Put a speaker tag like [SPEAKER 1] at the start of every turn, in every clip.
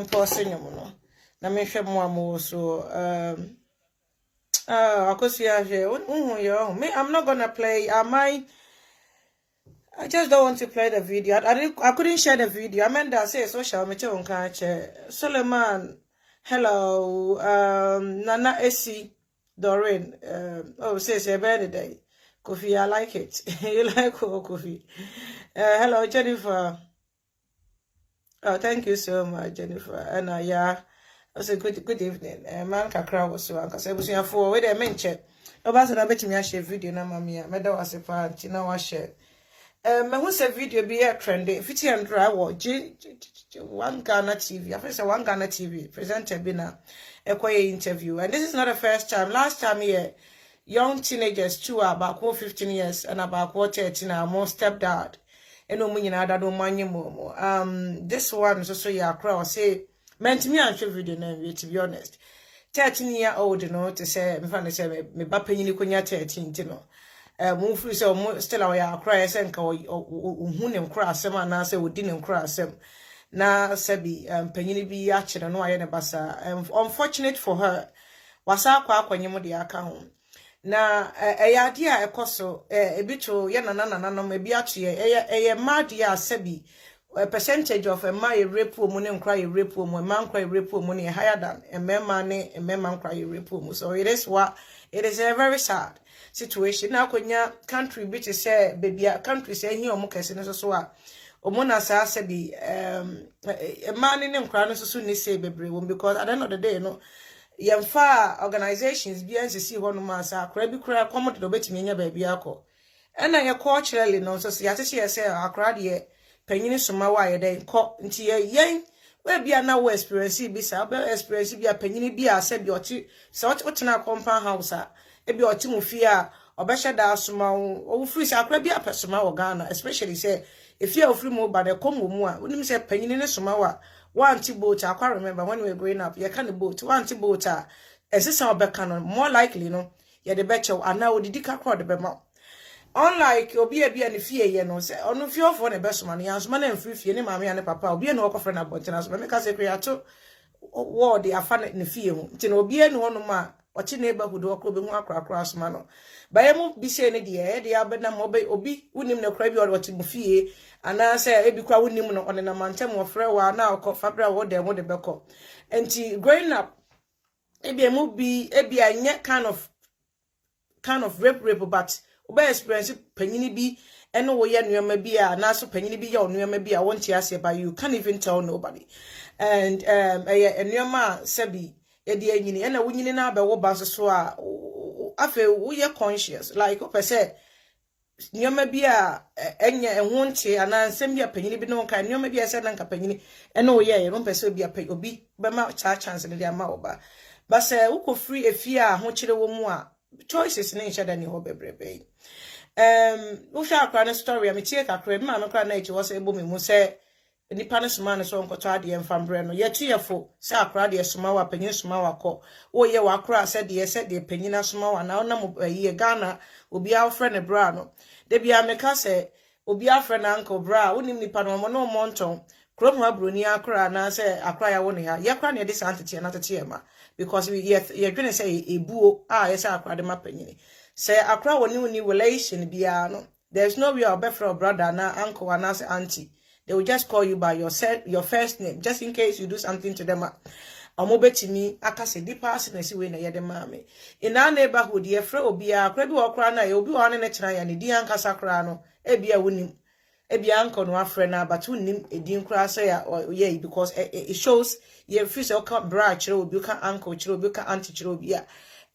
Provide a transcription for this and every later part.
[SPEAKER 1] pause no. Na me hwe mo amo so akosia hwe me I'm not gonna play. I just don't want to play the video. I couldn't share the video. I meant that say social media on catch. Suleiman, hello. Nana Essie, Doreen. Says a birthday. Kofi, I like it. You like Kofi. Hello, Jennifer. Oh, thank you so much, Jennifer. And yeah, I say good evening. Man, kakra was so because I was here for where they mention. No, but I bet me I share video na mami. Me da was a fan. Tina was share. Me who say video be a trendy. 50 watch. One Ghana TV. I first say one Ghana TV presenter bina a quiet interview, and this is not the first time. Last time here, young teenagers too about 15 years and about 13 are more stepdad. And no money na no money more. This one is also your crowd say meant me and show video name to be honest. 13-year-old, you know, to say me fan say me ba penyi ni konya 13, you know. Mo free so still our cry say nka hu ne nkra asem ana say odi ne nkra asem na sabi penyi ni bi a kire no aye ne basa. Unfortunate for her wasa akwanyem de aka ho. Na eyade a ekoso ebito ye nana no ma bi ato ye mad ya sabi a percentage of a my rape woman and cry rape woman, man cry rape woman higher than a man cry rape woman. So it is a very sad situation. Now when country bitch say baby country say here omukese so omona sa sabi a man in cry no so ni say baby because at the end of the day no yemfa organizations BNCC one man sa cry bi cry come to betimi nya baby akọ. And na culturally no so say akra de penyin soma wa ye den ko nti yen we bia na we experience bi sa be experience bi a penyin bi a se bi oti se otena compound house a e bi oti mu fi a obehye da soma o free sa akra bi a pesoma wo Ghana especially say if you free mo ba de kom mu a onim se penyin ne soma wa one boat akwa remember when we were growing up you can the boat one boat a esisa obeka no more likely no ye de beche ana odidi kakra de be ma. Unlike obi ne fie ye no say onu fie ofo ne besoma ne yansoma na mfiri fie ne maame ya ne papa obi ne okofre na bontina so me ka say kreato word afa ne fie hu nti na obi ne hono ma ochi neighborhood okro be hu akrakra asoma no baye mu bi se ne de abena mo be obi unim ne kra bi ochi mu fie ana say ebi kwa unim no one na mantem wo frɛ wa na okofabra wo de mo de beko nti growing up ebi anye kind of rape but oba experience penyini bi eno wo ye nuoma bi a na so penyini bi ye nuoma bi a wonti ase ba you can't even tell nobody and nuoma sabi e de anyini ena wonyini na ba wo ba so a afa wo ye conscious like o pese nuoma bi a enye ehonte ana nsem bi a penyini bi no kan nuoma bi a se na nka penyini eno wo ye no pese obi a obi be ma chance ne de ama oba ba se wo ko free efie a ho kire wo mu a choices ne nhyada ni ho bebrebe wo sha akra ne story am tie kakra bi ma me kra na echi wo se ebo me mu se nipa ne soma ne so nkoto ade mfambre no ye tuyefo se akra de soma wa panyin soma wa ko wo ye wa akra se de panyin na soma wa na ona mo ye Ghana obi a ofre ne bra no de bia me ka se obi afre na uncle bra wonim nipa no mo no monton krom ha broni akra na se akra ya wo ne ha ye kra ne de santete na tete ma because ye dwene say ebuo a ye say akra de mapanyin say akra woni relation bia no there's no way obefro brother na uncle and as auntie they will just call you by your first name just in case you do something to them amobetimi akase di pass na si we na ye de maame in our neighborhood ye frɛ obi akra bi okra na ye obi wo ne kyerɛ ya ne di ankasa kra no ebia wonim ebia uncle no afrɛ na but wonim edi nkra say ya yeah because it shows ye free so ka bra kyerɛ obi ka uncle kyerɛ obi ka auntie kyerɛ obi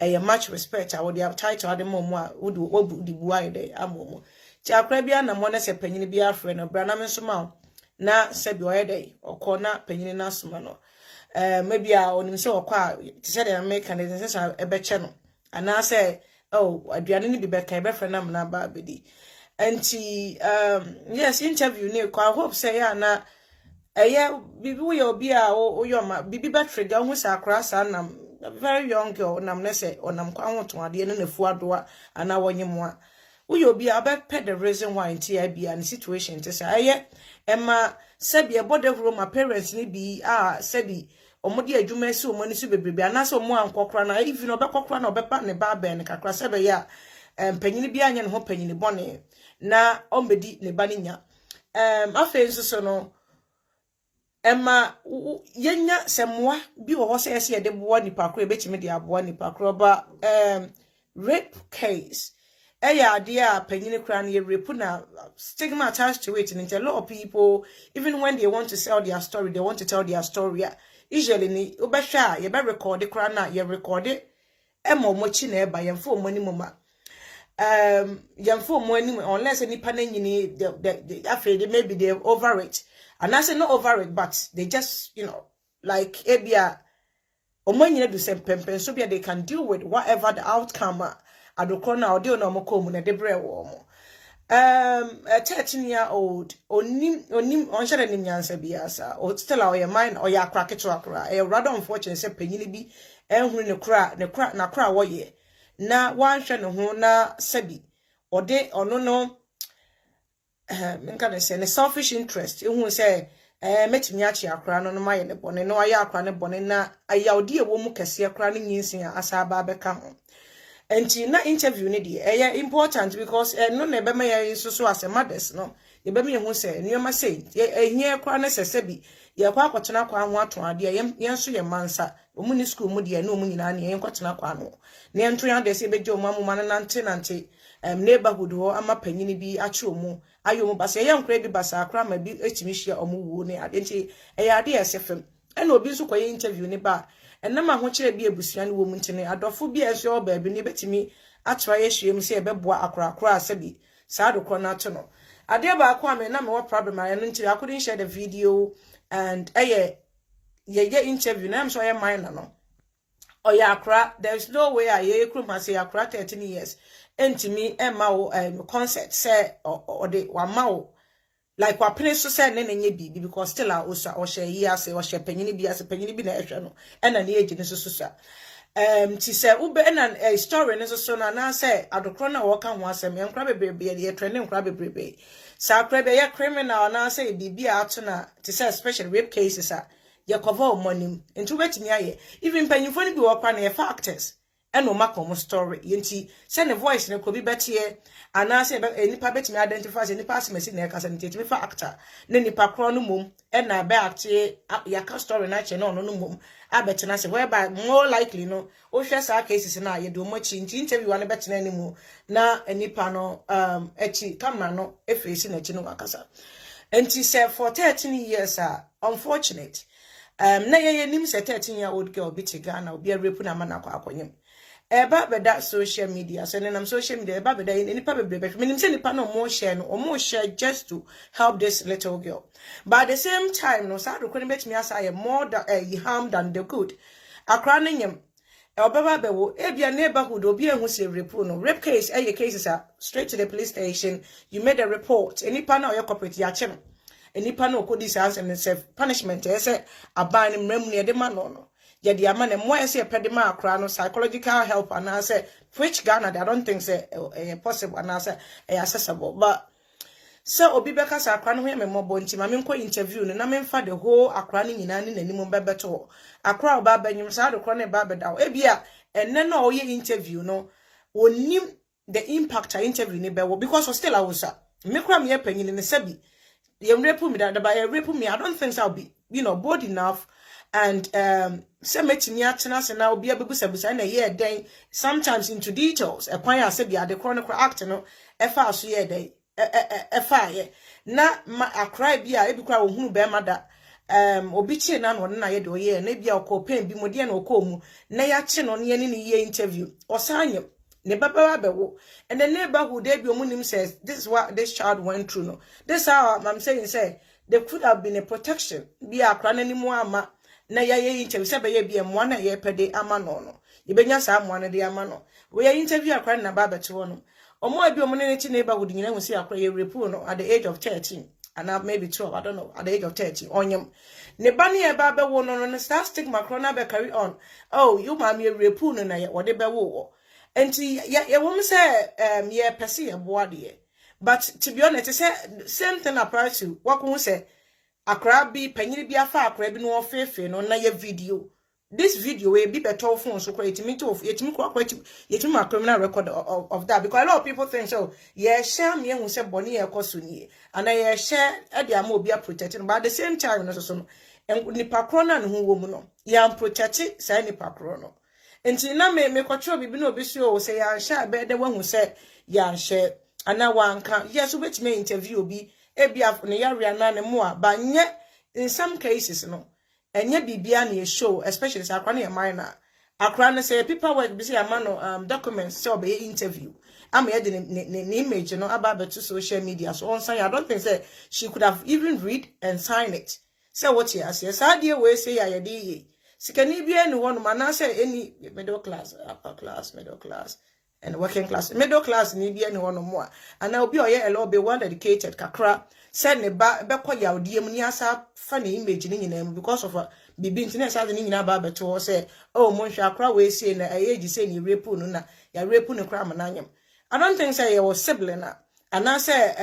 [SPEAKER 1] a much respect I would have title ade mo a would di buai de amomo ti akra bia na mo na se panyin bia afrɛ no bra na me so ma na se bi oye de okɔ na panyin na soma no maybe a onim se okɔ a ti se de American de se ebe che no ana se oh aduane ni bi be kan be frɛ na na ba bedi anti yes interview ni ko I hope say ya na bibi wo ye obi a o yoma bibi be trigger hu sa akra sa na very young girl nam ne say onam kwa hoto ade no nafu adoa ana wonye mo a Uyo be about pet the reason why in TIB and situation to say, Emma, Sebi, a body room, my parents need be, Sebi, or Modi, a jume so money to be, and also more and cockrana, if you know, cockrana or bepan the barber and cacra sebia, and penny bean and hoping in the bonnet. Na, ombedi ne baninya. Afen so no. Emma, yenya semwa, bi wo se ese de bo ni pakro, betimi de abo ni pakro, ba, rape case. Eya ade a panyini kra na rape na stigma attached to it, and a lot of people, even when they want to sell their story, they want to tell their story. Usually ni obehwa ye be record kra na ye record emo mochi na eba ye mfo money moma. Yamfo money unless any pananyini they afraid maybe they over it. And I say not over it, but they just, you know, like ebia omanyina do sem pempen so bia they can deal with whatever the outcome adokona or deal no mokomu na debre wo mo. A 13-year-old onim onshare nim nyansa biasa o still our mind or ya crack it akra e rather unfortunate say panyini bi enhuru ne kra wo ye na wan hwe ne ho na sabi ode ono no menka say ne selfish interest ehun say metimi achi akra no maye ne bone no aye akra ne bone na ayawde e wo mu kese akra ne nyinsin asaba beka ho. Enti na interview ni de important because no na be me so as a mothers no ye be me hu say nneoma say ehia akra ne sese bi ye kwa akotena kwa ho ato ade ye nso ye mansa omu ni school mu de na omu nyina na ye nkotena kwa no na ento ya de se be je omu amuma na nante neighborhood ho ama panyini bi ache omu ayo mu basa ye nkra bi basa akra ma bi etimi hia omu wu ne ade nti ade esefem ena obi nso koye interview ni ba enama ho kire bi ebusua ne wo mu ntene adofo bi eso oba bi ne betimi atra ye hwiem se ebeboa akra asabi saa dokro na to no ade ba akwa me na me what problem I no I couldn't share the video and ye interview na am so ye minor no oya akra there's no way I ye krum say akra 13 years entimi emma wo concert say or de wa ma like wa pene so say ne nye bibi because still a osa o share yi ase o share panyini bi ase panyini bi na ehwe no e na ne age ne so ti say ube na story ne so na say adokro na wo ka ho asem enkra bebrebe ye trending nkra bebrebe sa kra be ye criminal na say bibi ato na ti say special rape cases ye cover money into betimi aye even panyinfo ni bi wo kwa na ye factors eno makom story yenti say ne voice ne ko bi betie ana say nipa betimi identify say nipa asemesi na ekasa ntimi fa actor ne nipa kro no mum na be acte ya ka story na che no mum abetena say whereby more likely no o hwe sa cases na ye do mochi nti interview na betena animu na nipa no echi camera no efesi na echi no akasa enti say for 13 years unfortunate na ye nim say 13-year-old girl bi Ghana obi rape na mana kwa akonyem eba beda social media so nenam social media eba beda nipa bebrebe menim say nipa no mo share just to help this little girl but at the same time no sa do kwen betimi asa more harm than the good akra nenyem obeba bewo ebia neighborhood obi ehu say rape no rape case cases straight to the police station you made a report nipa na your corporate ya che no nipa no kodi say and self punishment say aban mrem ne de ma no ya di amane mo ese pedima akra no psychological help and I say which Ghana I don't think say possible and I say accessible but so obi beka sa akra no ho me mobo nti ma me nko interview no na me mfa the whole akra no nyina ne nanim bebeto akra oba banyum sa do kro ne ba beda e bia enne no oye interview no onim the impact a interview ne bewo because still awusa me kra me panyin ne sabi ye rape me that by rape me I don't think I'll be bold enough and say metimi atena se na obi abebusabusa na ye den sometimes into details e kwan ya se bia the chronicle act no e fa so ye den e fa ye na akra bia e bi kwa ohunu be mada obi chi na no na ye de oye na bia okopen bi modie na okomu na ya chi no ne ne ye interview osanyem ne baba bewo and the neighborhood they be omunim says this is what this child went through no this how I'm saying say there could have been a protection bi akra na ni mu ama na ye interview say be ye bi mo na ye pede ama no ye benya sa mo na de ama no we ye interview akra na baba to no omo abi omo ne chi neighborhood nyina hu say akra ye rape no at the age of 13 and maybe 12 I don't know at the age of 13 onyem ne ba ne baba wo no start stigma corona be carry on oh you ma me rape no na ye wo de be wo And yeah, woman say yeah, perceive a body. But to be honest, it's same thing applies to what can we say? Akra bi panyini bi afa akra bi no ofefe no na ye video. This video will be better phone so create me to it me my criminal record of that, because a lot of people think so yeah share me who say boni e koso ni and I share e dia ma obi protecting, but at the same time no so and nipa kro na ho wo mu no ya protect say nipa kro no enti na me kwatro bibi na obi so say ya share be de wahu say ya share ana wanka yes obet me interview obi ebia ne yare na ne mo a ba nye in some cases no enye bibia na show, especially say akra na minor akra na say people work be say amano documents so be interview am here the image no about to social media so on say I don't think say she could have even read and sign it. Say what you say sadie we say ya dey sikani bia ni won ma na say any middle class, upper class, middle class and working class. Middle class ni bia ni won mo and na obi oye a lot be well educated kakra send ne ba bekọ yawdie mu ni asa fa na image ni nyina because of bibi internet sa ni nyina ba beto say oh mo hwa akra we say na age say ni rape no na ya rape no kra mananyam. I don't think say you was sibling na and I say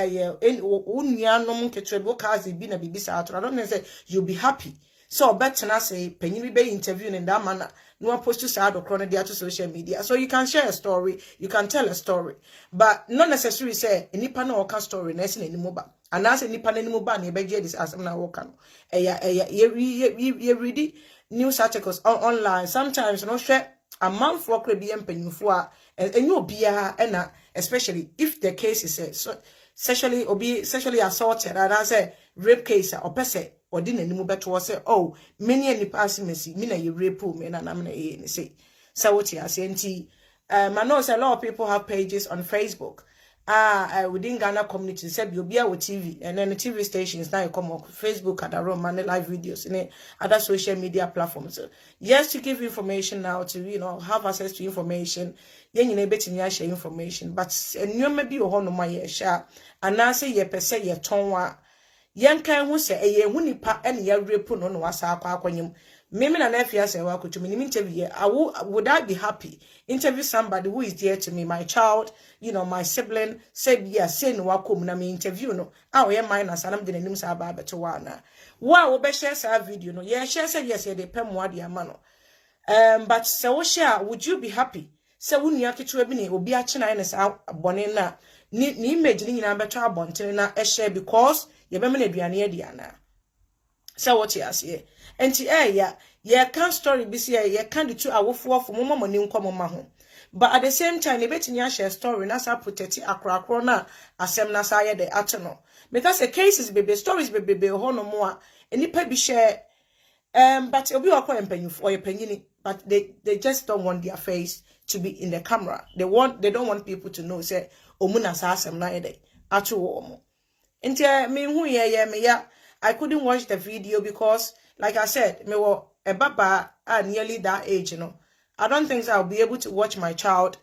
[SPEAKER 1] unuanom ketre bo kazi bi na bibi sa atro. I don't think say you'll be happy. So better na say penyi be interview in that manner no post to side or chrono to social media, so you can share a story, you can tell a story, but not necessarily say nipa na oka story na ese ni moba and as nipa na ni moba na be this as na work no you read news articles online sometimes no share a month for kre bi empanyufo a enyo bia na especially if the case is so sexually assaulted and I say rape case or person or didn't any better say oh many any passing messy me na you rape me na na say so what you say I know a lot of people have pages on Facebook within Ghana community said you'll be with TV and then the TV stations now you come on Facebook at around man live videos and other social media platforms. Yes, to give information now to have access to information. Yen you bet me share information, but you maybe you no my share and now say ye per se ye tonwa yen kan hu say ye hu nipa and ye rape no no wasa akwanyem. Mimi na nefia say wa kutu me interview would I be happy interview somebody who is dear to me, my child, my sibling, said yes, say no wakum na me interview no ye minus and I'm the names about beto wana wow be share sa video no yeah share say yes they pay more dia mano but so share would you be happy say wonu yaketu bi ne obi a chena ne sa bone na ni image ni nyina beto abonten na share because ye be me na aduane ye dia na so what you say enti ye can story bi say ye can the two awofo for mama ni nkomo ma ho, but at the same time e betini share story na sa protect akrakro na asem na sa ye de atono because the cases bebe stories bebe ho no mo a enipa bi share but obi akwa empanyufo or panyini, but they just don't want their face to be in the camera. They don't want people to know say omuna sa asem na ye de ato omo enti me hu ye me ya I couldn't watch the video because, like I said, me were a baba at nearly that age, I don't think I'll be able to watch my child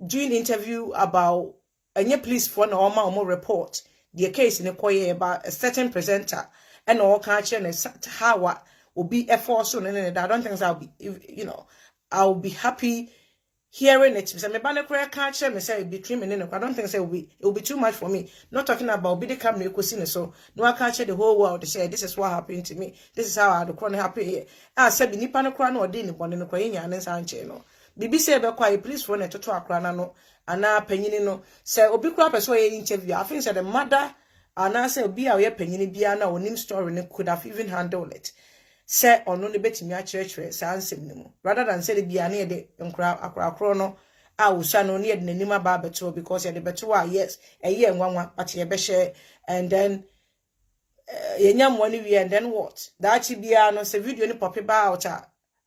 [SPEAKER 1] doing interview about any police for no more report the case in a choir about a certain presenter and all catching how will be a force on and I don't think I'll be I'll be happy hearing it. So me bana kura catch me say between me I don't think it will be too much for me. Not talking about be the camera kusine so no I catch the whole world to say this is what happened to me. This is how I had to happy here. I said be nipa no kura no odi ni bone no kwa nya ne sanche no. Bibi say be kwa police for na toto akra na no ana panyini no. Say obi kura person ye interview. I think say the mother ana say obi a ye panyini bia na onim story ne could have even handled it. Say ono ne betimi a church sa ansem ne mu rather than say the bia na de nkra akra no a usa no ne de nanim aba beto because ye de beto yes eye nwanwa but ye be share and then ye nyam woni wi and then what that bia no say video ni pop ba out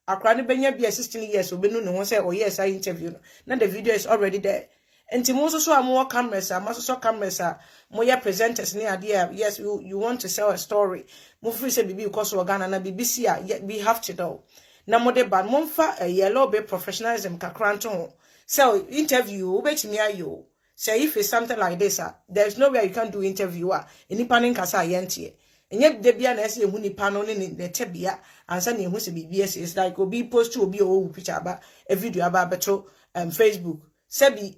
[SPEAKER 1] akra ne benya bia 16 years obenu ne ho say oh yes I interview no na the video is already there. Enti mo so am cameras so cameras mo ya presenters ni ade yes you want to sell a story mo free say bibi because Ghana na BBC we have to know na mo de ban mo fa a yellow be professionalism kakranto ho so interview obetimi ayo say if it's something like this there's no way you can do interview enipa nin kasa yentie enye de bia na ese ehu nipa no ne tebia ansa na ehu se BBS is like obi post to obi o picture ba a video about beto Facebook sebi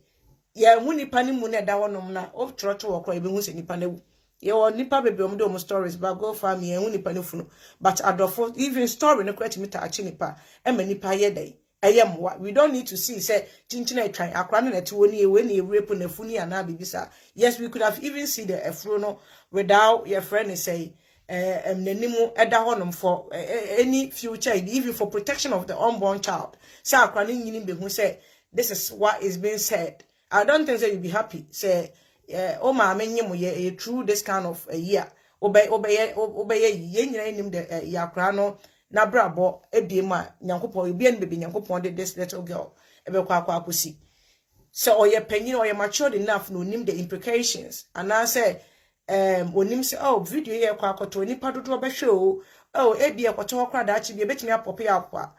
[SPEAKER 1] ye hu nipa ni mu na da wonom na o troto wo kro e be hu se nipa na wu ye wo nipa bebe om do mo stories ba go farm ye hu nipa ni funu but adofo even story no kwati mita achi nipa e ma nipa ye dai eyemwa we don't need to see say chinchina etwan akra na nete woni e we na rape na funi ana bibisa yes we could have even see the efro no without your friend say nanimu eda honom for any future even for protection of the unborn child say akra ni nyini be hu say this is what is being said. I don't think that you'll be happy say oh ma amenye mo ye true this kind of a year obey ye nyina nim the yakra no na brabo ebiema nyankopon ebia ne bebi nyankopon de this little girl ebe kwa akosi so oye panyin oye matured enough no nim the implications and I say onim say oh video ye kwa akoto nipa dodo be hwe oh ebia kwato kwa da achi bi betimi apope akwa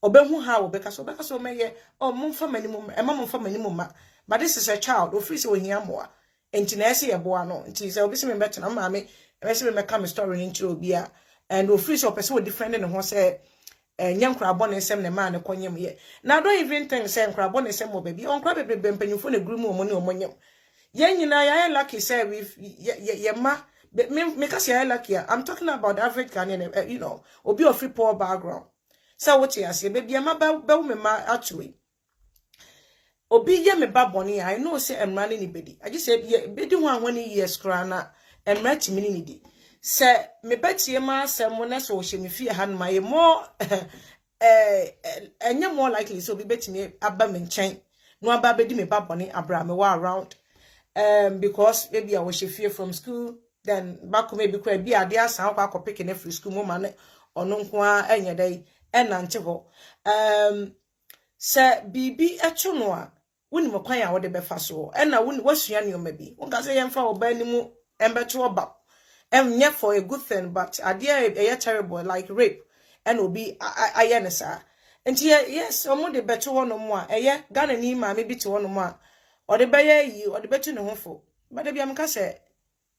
[SPEAKER 1] obehu ha obeka so meye oh mumfa manimu ema mumfa manimu ma but this is a child of free so hia moa enti na ese ye boa no enti say obi se me beto na ma me ese me make story into obia and of free so person different ne ho say nyankra bone nsem ne ma ne konyem ye na don't even think say nkra bone nsem mo baby onkra bebe mpanyufo ne guru mu mo ne omonyem ye nyina ya lucky say we ye ma me ka say lucky I'm talking about average Ghanaian you know obi of free poor background so what you say baby ma ba me ma actually obi ye me ba bone I know say emra ne bedi I just say bedi ho an years kra na emra timi ni di se me betie ma asem na so hye me fie ha no ma ye more enye more likely so be betime aba me nchen no aba bedi me ba bone abra me wa around because maybe I was fie from school then back maybe kwa bi ade asan kwa akọ pick na free school mo ma ne ono nko a enye dai enante ho se bibi eto no a woni mo kwan a wo de befa so e na woni wasua ne o ma bi won ka se yemfa oba ni mu embeto oba yeah, for a good thing, but idea a terrible like rape and will be ayenesa. And yes, omo de better one more. Yeah, Ghana ni ma maybe to one more. Or the bayer you or the better no for. But the biamka say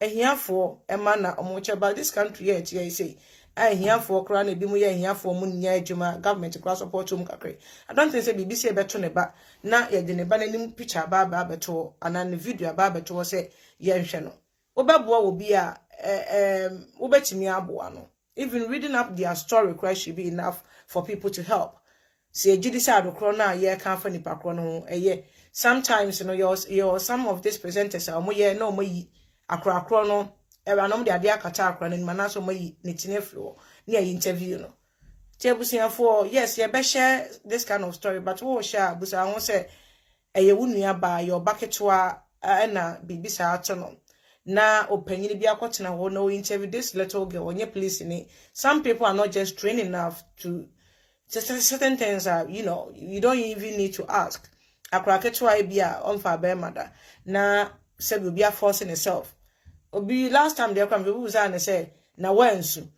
[SPEAKER 1] a here for a man much about this country yet, say. I here for crown a bimu here for moon juma government to cross support to mukakre. I don't think say BBC better neba na ye de neba ni picture baba beto and an video baba beto say yen channel. Obabua will be a ubetimi aboa no even reading up their story cry should be enough for people to help say judicial akro na ye kan fa nipa kro no sometimes you know your some of these presenters are mo ye no mo yi akro no no de ade akata akro no ma na so mo yi netine flow na interview no tebusia for yes ye be share this kind of story but wo share busa won say eye wunua ba your bucketwa na bibisa ato no na opanyini bi akotena ho no interview this little girl onye police ni some people are not just trained enough to certain things are you know you don't even need to ask akraketwa bia onfa be mada na said will be forcing herself obi last time they come people say na wensu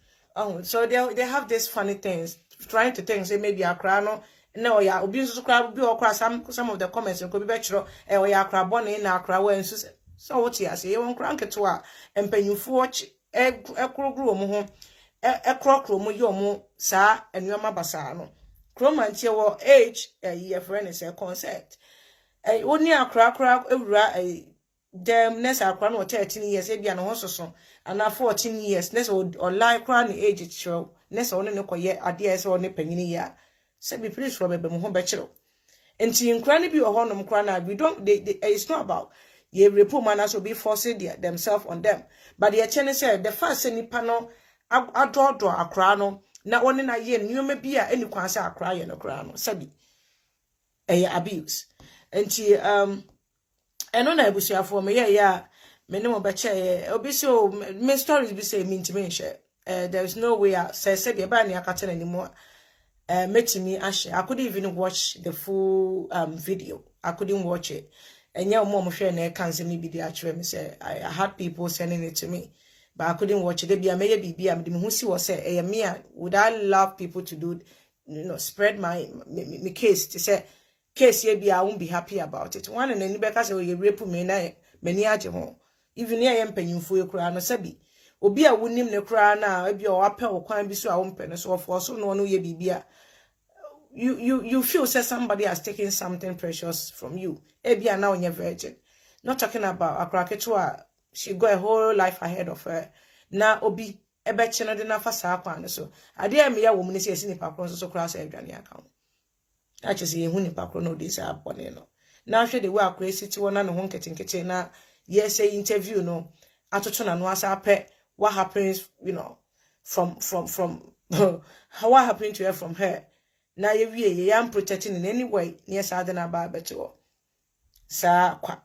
[SPEAKER 1] so they have this funny things trying to think say maybe akra no ya obi so kra bi okra some of the comments ko bi be chiro ya akra bone na akra wensu so what you say you won crank to a empanyufo watch ekrogro omo ho ekrokro mo yo mo sa enuama basa no kromantie wo age ye friend is a concept oni akra ewura dem ness akra no 13 years e bia no ho soso ana 14 years ness online kra ni age show ness one ne koye ade ese one panyini ya se be please from be mo ho be chiro enti nkra ne bi wo honom kra na we don't it's not about ye repo man so be forcing themselves on them but the chene say the first nipa no adodo akra no na one na ye nneoma bi a eni kwan say akra ye no kra no sabi abuse enti eno na ebusuafo me ye ya me ne mo be che obi so me stories be say me ntime nhye there is no way say be ba ni akata na nimu metimi ahye I couldn't even watch the full video I couldn't watch it. And yeah, mom share na cancel me be the actually me say I had people sending it to me, but I couldn't watch it. They be a may be I'm the who see was say me would I love people to do spread my case to say case ye be I won't be happy about it. One and any because you rape me na many aje even near empanyimfo e kura no sabi obi a wonim ne kura na e bi o apɛ o kwan bi so a wo mpɛ no so for so no ye bibia you feel say somebody has taken something precious from you. Ebia now you're virgin. Not talking about akraketwa. She got a whole life ahead of her. Na obi ebe chino de na fa sa akwan so. Ade am ya woman say esi nipa kron so kra sa adwane account. Actually ye hu nipa kron no this abone no. Now hwe the way akra siti wona no ho nketenkete na yes say interview no atoto na no asa pe what happens, you know, from what happened to her from her. Now ye am protecting in any way near Southern Ababeto. Sa kwa.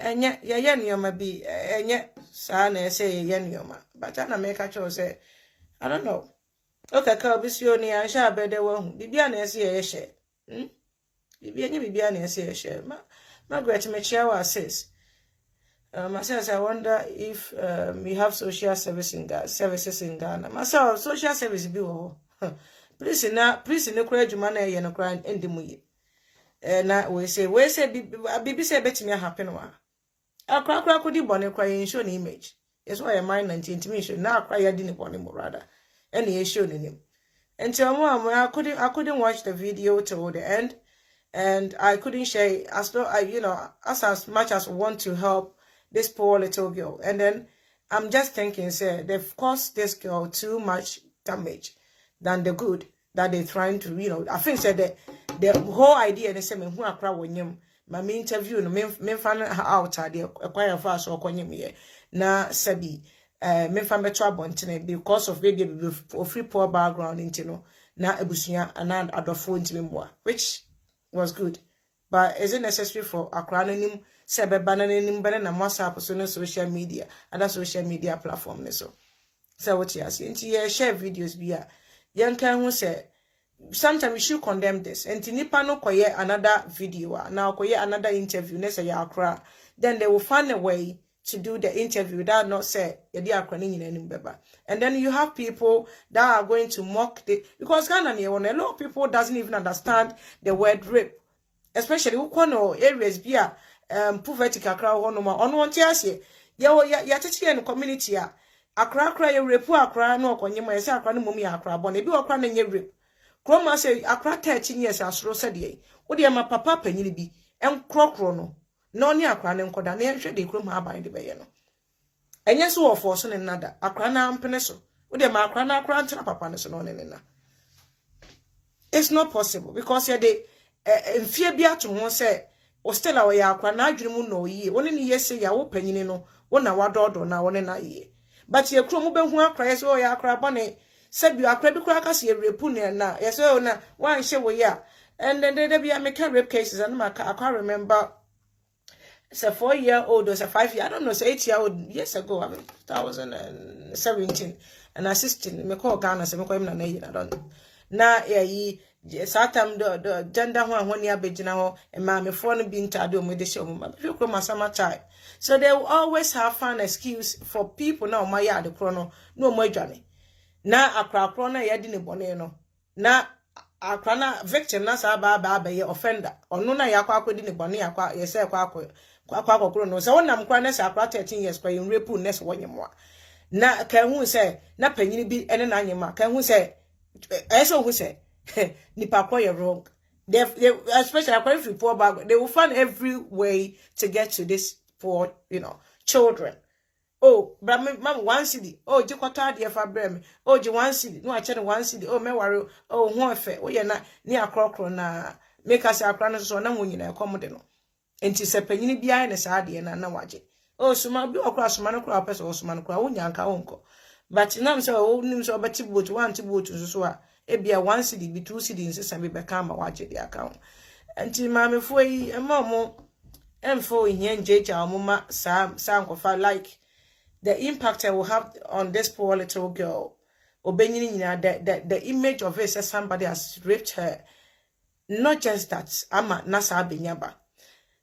[SPEAKER 1] Enya ya nyoma bi enya sa na say ya nyoma. But I make a choice say I don't know. Okay, ka bisio ni ansha abede wo hu. Bibia na ese ye share. Bibia na ese ye share. Margaret Mechiawa says myself, I wonder if we have social services in Ghana. Myself, social service be please no cry juma na ye no cry endi mu ye. Na we say bibi say betimi happen wa. Akra kodi bone cry show ni image. Yes why am I 19 me show na akra ya di ni bone mo rather. Any ye show ni nim. Until I couldn't watch the video till the end, and I couldn't share as though as much as I want to help this poor little girl. And then I'm just thinking, say, they've caused this girl too much damage than the good that they're trying to, I think said the whole idea, they say, me who akra wonyem, my interview, me fan her out, they acquire fast or konyem here. Na sabi, me fan betra bontine because of baby of free poor background into na ebusuya and adofo into me, which was good. But is it necessary for acronym sebe bananim banana WhatsApp so social media, other social media platform so what you see into share videos be young can who say sometimes we should condemn this and nipa no koye another video now koye another interview say yakra, then they will find a way to do the interview without not say and then you have people that are going to mock the because Ghana a lot of people doesn't even understand the word rape. Especially ukono areas bia poverty kakra hono ma ono wonte ase ya teche no community a akra ye rape akra no okonyema yese akra no mum ya akra bo na bi okra na nye rape kroma say akra 13 years asoro sede wo de ma papa panyini bi enkrokro no no ne akra ne nkoda na yehwe de kroma aban de beye no enye so wo force ne nada akra na ampene so wo de ma akra na akra ntena papa ne so no ne na. It's not possible because ya de mfie bia to ho say o still a ya akwa na adwene mu no yi woni ne yese ya wo panyini no wo na wadodo na woni na yi but ye kro mu behu akra yese o ya akra bone sabi akra bi kra ka se ye repu ne na yese o na wan hye wo ya and then there be American rape cases and I can't remember it's a 4-year-old or it's a 5-year, I don't know, it's 8-year-old years ago, 2017 and assisting me call Ghana se me ko na I don't know na yi satam the gender when ya begina ho e ma me fo no bi ntade o me de show ma be ko masama chai so they will always have fun excuse for people na o ma ya de kro no no mo adwane na akra kro na ya di ne bone no na akra na victim na sa ba ye offender onu na ya kwa akodi ne bone ya kwa ye se kwa kro no so wonam kra na sa akra 13 years kwa yin rape ness wonyemo na kan hu se na panyini bi ene na anyema kan hu se eso who say nipa kwa you're wrong. They especially according to poor background, they will find every way to get to this poor, children. Oh, but mom 1 cedi. Oh, you got tired of brem. Oh, you 1 cedi. No, I tell 1 cedi. Oh, me worry. Oh, one fair. Oh, you're not near crocro na make us our planners so no when you accommodate. And tis a penny behind a sadi and na waje. Oh, so my be across man crop or man crown yanka uncle. But now so old names or betty boat 1 to boat to so ebia 1 cedi be 2 cedi insist and be become a watch the account. Until mammy for a momo and for in jeja mama sam kofa like the impact I will have on this poor little girl. Obeying the image of it as somebody has raped her. Not just that, ama nasa binyaba.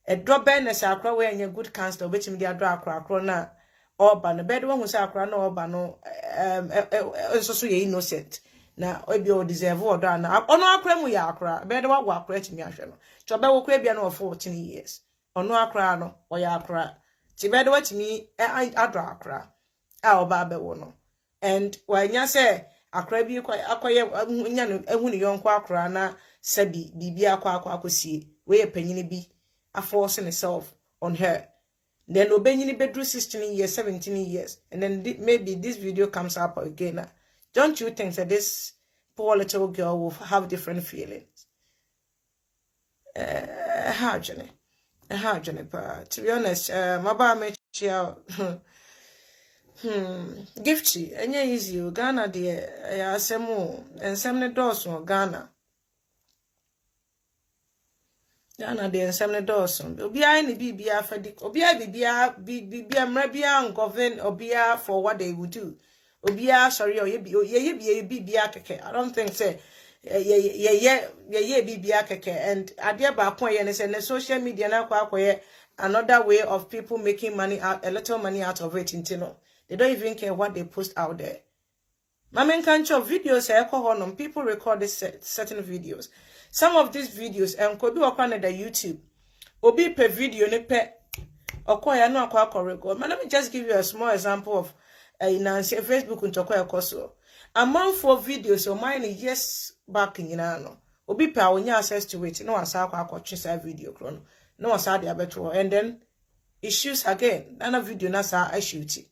[SPEAKER 1] A drop ben as a crow wearing a good cancer, which me the drag crona or ban a bed one who's a crown or bano so innocent. Now, I be deserve or done. On our creme we are cra, bed what walk rich me. Choba will 14 years. Or no crown or ya cra. Tibed what me, I draw cra. Our babe wono. And when you say, akra bi akoye nya no ehu ne yonko akra na sabi bibi akosie we panyini bi forcing himself on her. Then obenyini bedru 16 years, 17 years, and then maybe this video comes up again. Don't you think that this poor little girl will have different feelings? Hard journey, to be honest, my bar me gifty, and yeah, easy. Ghana, dear, asemo, and some doors from Ghana. Ghana, dear, and some doors. Obia ni bibia for the Obia bibia mrabia govern Obia for what they would do. Obia, sorry, or ye bibia keke. I don't think say. Bibia keke, and adia ba point and say the social media na kwa another way of people making money out, a little money out of it. They don't even care what they post out there. Mamen can't show videos. People record this certain videos. Some of these videos and could be on the YouTube. Obi per video ne pe okoya no akwa record. Let me just give you a small example of Nancy Facebook ntokwa ekoso. Among 4 videos o mine years back nyina no. Obi pe onya access to it. No asa akwa twisa video kro no asa de abeto and then issues again. Nana video na sa I shoot it.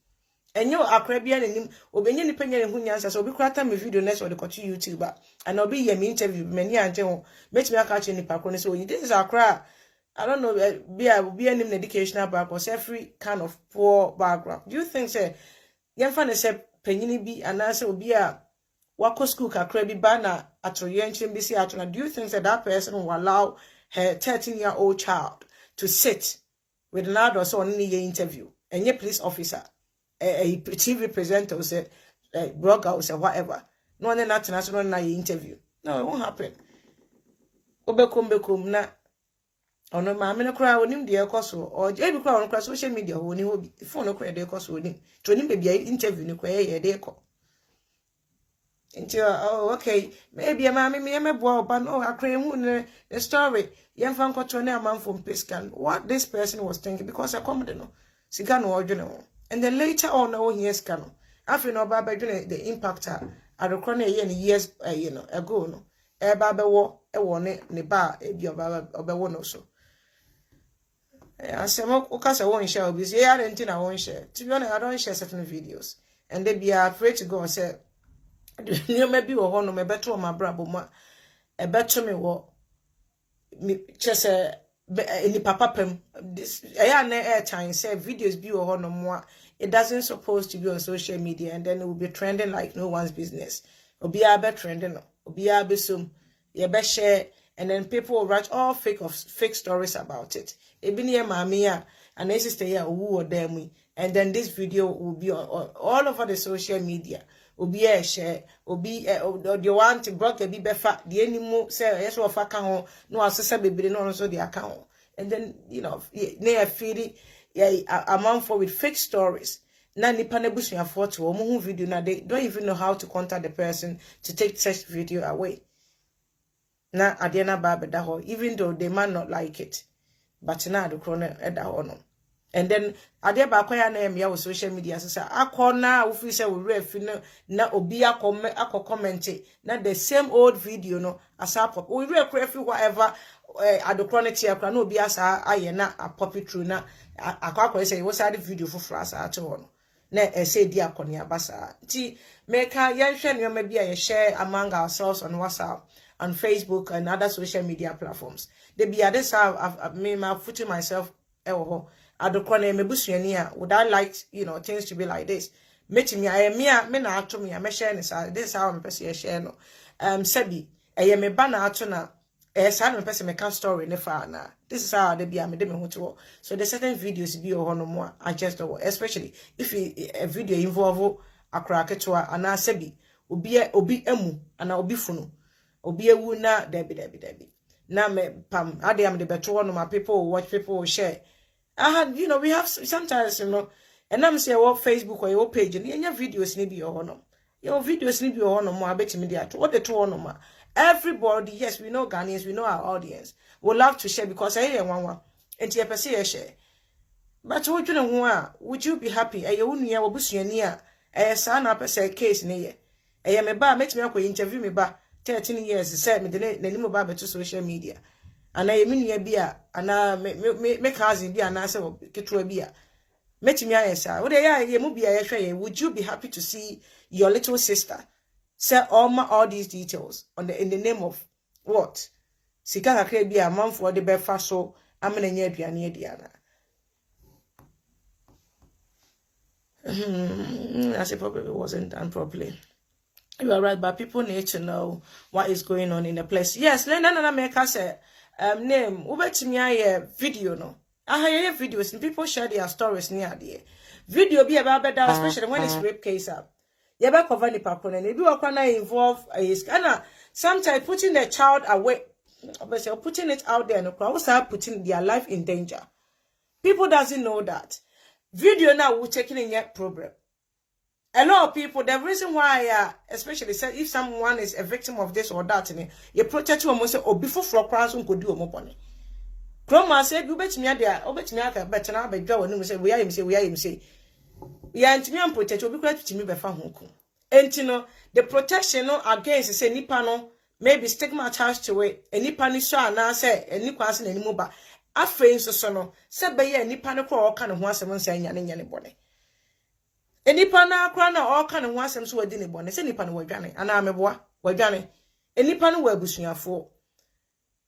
[SPEAKER 1] Enyo akrabia nim obenye ni penya ne hunyansa so obi krata me video next or the kotu YouTuber and obi ye me interview many anje ho metimi aka che nipa kro ne so this is akra I don't know be any educational background every kind of poor background. Do you think say yemfa ne say penyini bi anase obi a wako school kakra bi ba na atoyenche bi si atona, do you think that person will allow her 13-year-old child to sit with an adult so on any interview and ye police officer a TV presenter or say blogger or say whatever. No one international na interview. No, it won't happen. Obekum na ono ma me no kra onim de ekoso o je bi kra ono kra social media ho ni hobi phone no kra de ekoso onim to onim be interview ni kra ye de eko until oh okay maybe ma me bo oba no akra hu the story yem fan koto na amanfo pescan what this person was thinking because I come no siga no odwene. And then later on, oh yes, canon. After no baba doing the impactor, I recall years ago, no. Baba war, ne bar, a be one or so. I say, okay, I won't share with you. I don't think I won't share. To be honest, I don't share certain videos. And they be afraid to go and say, you may be a honor, my better my brother, a better me what just any papa pem this air time say videos be or no more. It doesn't supposed to be on social media and then it will be trending like no one's business. Obi abe trending, obi abe sum, you be share, and then people will write all fake stories about it. Ebi near mamia and they sister here who or them, and then this video will be on all over the social media. Obi a share, obi the one to block the befa the anymore say yes or faka home no assessor baby no also the account. And then they are feeding a month for with fake stories. Na nipa na busu afford to omo video na they don't even know how to contact the person to take such video away. Na adiana ba da ho even though they might not like it. But na the corner eda ho no. And then ade ba kwaya na em ya with social media so say akona wo fi say we ref na obi akọ comment na the same old video no asa pop we ref whatever adochronic akra na obi asa aye na a pop through na akwa say we say the video for flash ate ho no na say di akoni abasa ti meka yenhwe ne ma bia ye share among ourselves on WhatsApp on Facebook and other social media platforms. They be at this I've made my footing myself adokwane mebusuani a would I like things to be like this. Metimi I me na ato me a me share this is how me person share no sabi me ba na ato na sa na me person me can story ne fa na this is how they be me dem ho to. So the certain videos be ho no mo I just especially if a video involve akra ketewa ana sabi obi emu ana obi funu obi ewu na debi na me pam ade am de beto no ma people will watch, people will share. I had we have sometimes and I'm say what Facebook or your page and your videos ni be your videos ni be your no more bet me there what the two no ma everybody. Yes, we know Ghanaians, we know our audience will love to share because I hear one and your person share. But would you be happy? You wouldn't ya obusuani a son up say case near me ba metimi akọ interview me ba 13 years say me de nani mo ba beto social media ana ye menua bi a ana me cousin bi ana say keto bi a metimi ayesa wo de ye mu bi a ye hwe ye would you be happy to see your little sister say all these details in the name of what sika kakra bi a manfo de be fa so amena nya aduane adiana I say probably wasn't done properly. You are right, but people need to know what is going on in the place. Yes, Lena make us name ubetimi aye video no. I hear videos and people share their stories near there. Video be about better, especially when it's rape case up. You better cover the people and if you are involve sometimes putting the child away, putting it out there, and also putting their life in danger. People doesn't know that. Video now will taking in yet problem. A lot of people, the reason why, especially if someone is a victim of this or that, you protect you almost or before floor crowds could do a more money. Grandma said, you bet me there, bet me better now, but go and say, we are him say, yeah, and me and protect you be to me by Fanhuku. And you know, the protection against say Nipano maybe stigma attached to it, and Nipani saw now say, and Nipas and any mobile. Afraid so no, said by ye Nipano all kind of once a month saying anybody. Enipa na akra na all kind of wasem so adi ne bone se nipa no wadwane ana ameboa wadwane enipa no wa abusuafo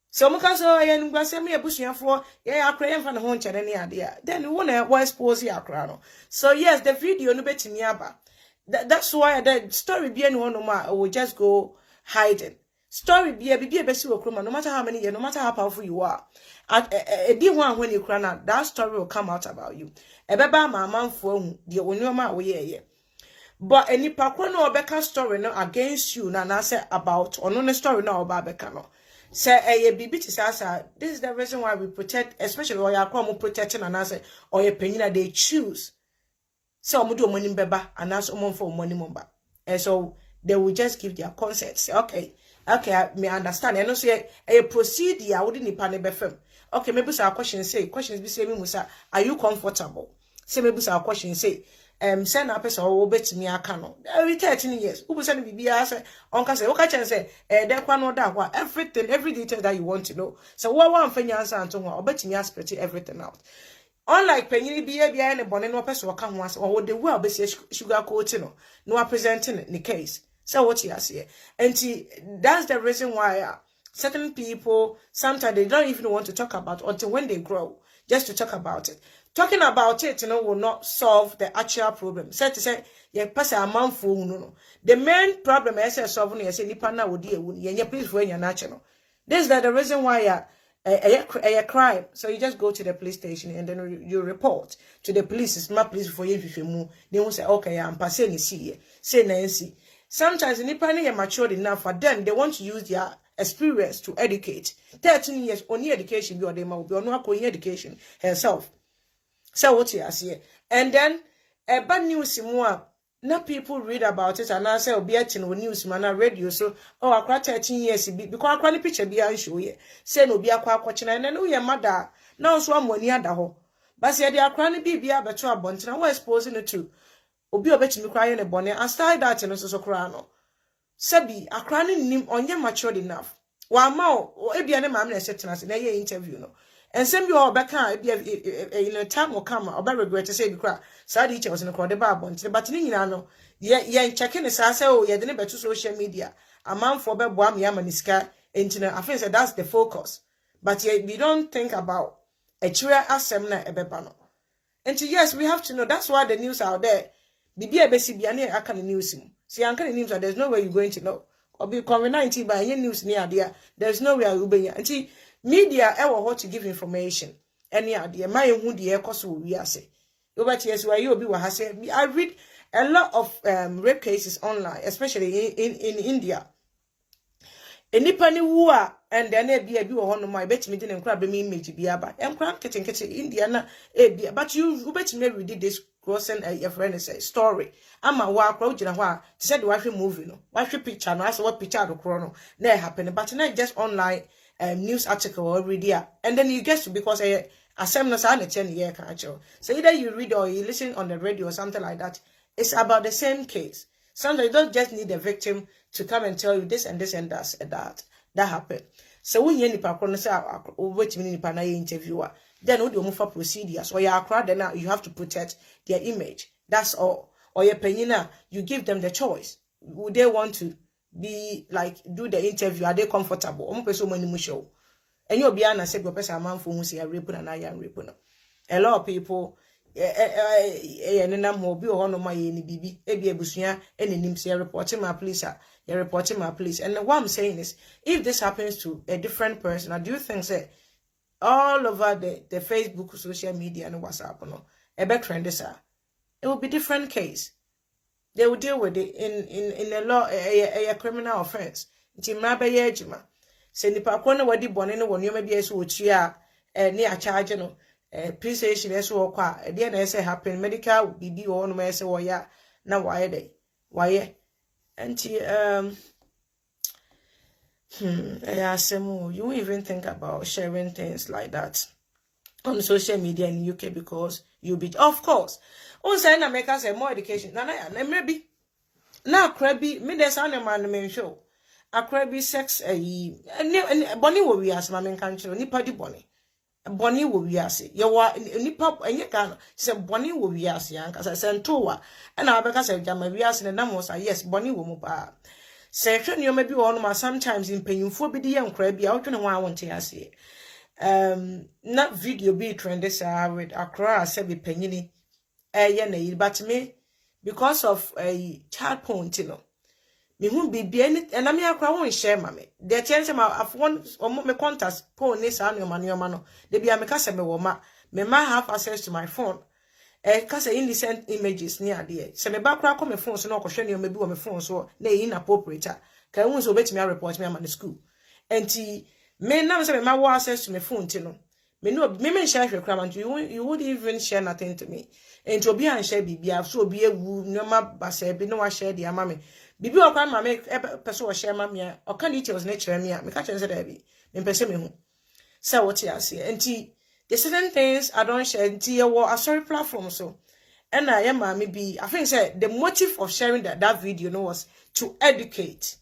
[SPEAKER 1] so muka so ye ngwasem ye abusuafo ye akra ye mfa ne ho nkyere ne ade a then wo na wa expose ye akra no. So yes, the video no betimi aba. That's why the story be no no ma will just go hiding. Story be besi wo kroma, no matter how many years, no matter how powerful you are. When you cry now, that story will come out about you. Ebeba ma manfo hu de onwoma wo ye. But any pakro no obeka story no against you na say about ono story no oba beka no. Say bibi ti say this is the reason why we protect, especially when you are protecting and say or your penina they choose. So omo do money beba and as omo for money momba. And so they will just give their consent. Say okay, I may understand. And also a procedure wouldn't nipa ne befem. Okay, maybe some questions be say me musa, are you comfortable? Say maybe some questions say send a person or bet me a cano. Every 13 years. Who send me be answer uncle say, okay, can say that one or that one, every detail that you want to know. So what one thing answer and to or bet me aspect everything out. Unlike penny be a bonnet no person come once or the well be sugar coating no presenting the case. So what you say, and that's the reason why certain people sometimes they don't even want to talk about until when they grow, just to talk about it. Talking about it, will not solve the actual problem. So to say, you pass a month for no. The main problem is solving. You say nipa na wodi ewu. You please for your natural. This is the reason why a crime. So you just go to the police station and then you report to the police. It's not police for you if you move. They will say, okay, I'm passing the see. Say Nancy. Sometimes nipa na matured enough for them. They want to use their experience to educate. 13 years only education. You are the man will be on education herself. So what you say, and then bad news more. Now people read about it and I say obi etin on news man na radio so akwa 13 years because akwa ni picture bi an show ye say no obi akwa akwochena na no ye mother na so amoni ada ho but say the akwa ni bibia beto abontina we exposing it to obi obetimi kwa ye ne bone aside that no so kra no sabi akwa ni nim onye matured enough wa ma o ebia ne mam na setena se na ye interview no. And some you all back in a time will come or regret to say because Sadi was in the crowd about but no yeah checking the say oh yeah didn't better social media a man for Bam Yamaniska internet I think that's the focus but yeah we don't think about a true assembly ebebano and yes we have to know that's why the news out there bibi ebesi biane aka the news see anka the news there's no way you're going to know or be COVID-19 by any news near there there's no way you'll be until media ever how to give information any idea my who the cause we are say over yes where you be what say I read a lot of rape cases online especially in India anybody who are and then be a no my bet me didn't grab me image be about and crank kitchen India na but you bet me read this crossing your friend is a story I'm a walk road to said wife movie no wife picture no as what picture the chrono never happened but not just online news article or there, and then you get to because assembly and 10 year culture. So either you read or you listen on the radio or something like that. It's about the same case. Sometimes you don't just need the victim to come and tell you this and this and that happened. So when you nipa kono say wait me nipa na interviewer, then we do for procedures or you crowd, then you have to protect their image. That's all. Or your penina, you give them the choice. Would they want to be like do the interview? Are they comfortable? And you'll be honest, say, person a man for who say a rape and I am rape. A lot of people, and then I'm be on my any BB, a bushia, and in him say reporting my police, you're reporting my police. And what I'm saying is, if this happens to a different person, I do think say all over the Facebook, social media, and WhatsApp, no, a better trend is it will be different case. They will deal with it in a law, a criminal offense. Timma say nipa kwana wadi bone no wonu ma bia so otua ne a charge no precision eso wo kwa e de na ese happen medical bibi wo no ma ese wo ya na waye dey waye anti you won't even think about sharing things like that on social media in UK because you'll be of course on say na make us more education na maybe na krabi me dey sound man me show akra sex boni wo wiase ma men kan kire nipa di boni wo wiase ye wa nipa enye kan se boni wo wiase anka se ntowa na abeka se jama wiase ne nam say yes boni wo mu pa se hwe ne ma bi wo no ma sometimes in penyimfo bi di ye nkra bi a wotwe ne ho awonte ase na video be trend say with akra se be penyini ye na yi but me because of a child porn no me hu bibi and na me akra won share ma me the chance ma afon me contacts phone ni sa no no de bia me ka se me wo ma have access to my phone ka se indecent images ni ade se me ba kra ko me phone so na ko hwe ne ma bi wo me phone so na inappropriate ka hu so betimi report me am na school enti me na se me ma wo access to my phone ti no me no me share hwe kra man you would even share nothing to me enti obi an share bibia so obi ewu no ma ba se bi no wa share dia ma me bibi okwa ma me person wo share ma me o kan details na kire me a me ka kire se da bi me pese me hu say what you say enti the certain things I don't share enti ye wo sorry platform so and I am me be I think say the motive of sharing that video no was to educate.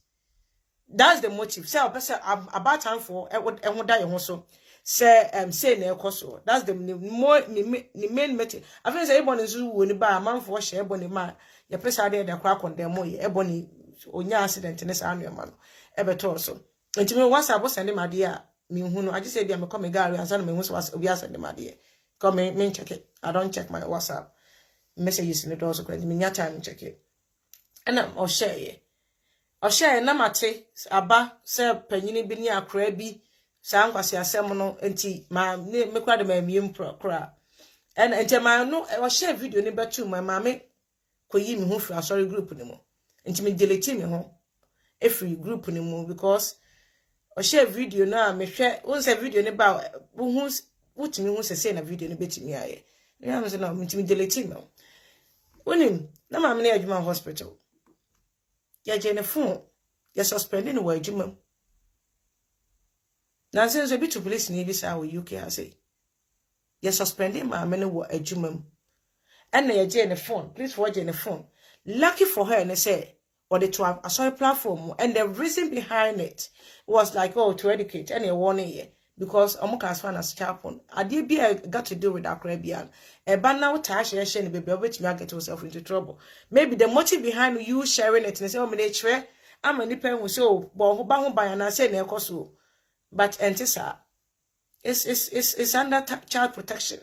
[SPEAKER 1] That's the motive. Say person about time for e ho da ye ho so say na ekoso. That's the main motive. I think say ebony so wo ni ba man for share ebony ma ye pesa dey dey kwa condemn mo ye ebony onya accident ne sa anu ma no ebeto so. Enti me WhatsApp send ma dey a me hu no I just say dey me come gari ansa no me hu so obi send ma dey. Come me check it. I don't check my WhatsApp messages in the door so me nya time check it. And I'm share na mate aba se panyini bi ni akra bi sa nkwase asem no enti ma me kura de ma miem kura and enti ma no share video ni betu ma me koyi me ho fra sorry group ni mo enti me delete me ho e free group ni mo because share video na me hwe won se video ni ba hu wutimi hu se na video ni betimi aye ya me se na me delete me wonim na ma me na adwuma hospital ya jene phone ya suspending no adwuma na say so bi to police ni bi sa wo UK ha say ya suspending ma me no wo adwuma and na ya jene phone please for jene phone lucky for her and say or the to have a sorry platform and the reason behind it was like to educate and a warning here because omuka fan as chapon ade bi got to do with Caribbean e ba now tash share ni baby which me get yourself into trouble maybe the motive behind you sharing it and say me dey chere am ni pen we say bo ho ba ho ban na say na ekoso but entisa it's under child protection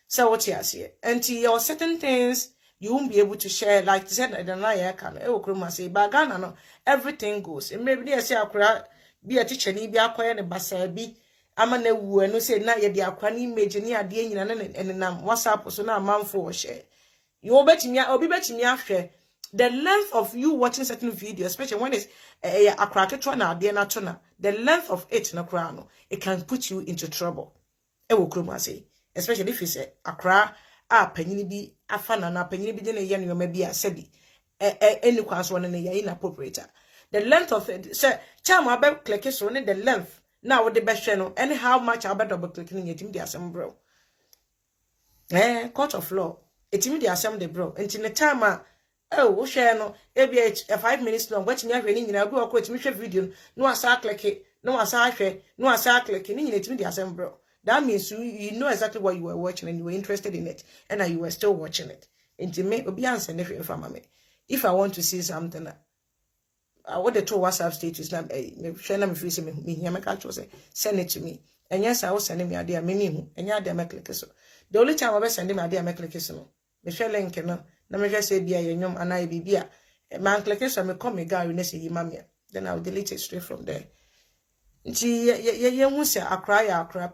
[SPEAKER 1] so what you say and your certain things you won't be able to share like said the na can e okroma say ba Ghana no everything goes and maybe they say akura be a teacher ni bi akoye ne basa bi ama na wu enu say na ye de akwa ni image ni ade nyina na nam WhatsApp so na manfo share you obetimi obi betimi ahwe the length of you watching certain video especially when it's akra ketwa na ade na to na the length of it na kra no it can put you into trouble e wo kroma say especially if you say akra panyini bi afana na panyini bi de na ye no ma bi asabi any kwanso no na ye inappropriate. The length of it, say, cham about click is running the length. Now with the best channel, and how much I bet double clicking it in the assembly, bro. Court of law, it's in the assembly, bro. Until the time oh share no e be a 5 minutes long what me ahwe ni nyina obi okọ timi hwe video no asa click no asa ahwe no asa click ni nyina timi di asem bro. That means you know exactly what you were watching and you were interested in it and you were still watching it. Into me obi answer ne hwe mfa me. If I want to see something I would the two WhatsApp status na me share na me free say me here make actually say send it to me. And yes I will send me idea me hu enya idea me click so. The only time I will send me idea me click so no. Me share link no na me just say bia ye nyom ana bibia man click so me come me guy na say yimamia then I will delete it straight from there. Nti ye hu say akra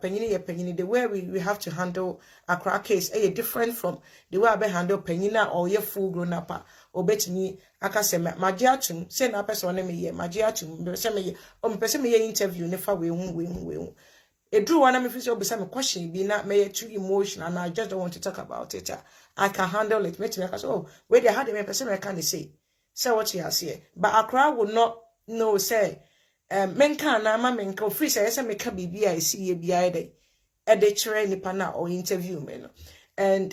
[SPEAKER 1] panyini ye panyini the way we have to handle akra case different from the way I be handle panyina or ye full grown up obetini aka say magye atum say na person na me ye magye atum say me ye o me person me ye interview ne fa we hu edru wana me feel obisa me question bi na me too emotional and I just don't want to talk about it. I can handle it. Me say oh where they had me person me can say what you are saying but Accra will not know say men can na ma men ka free say me ka bibia I see ye bia dey e dey chere nipa na or interview me no and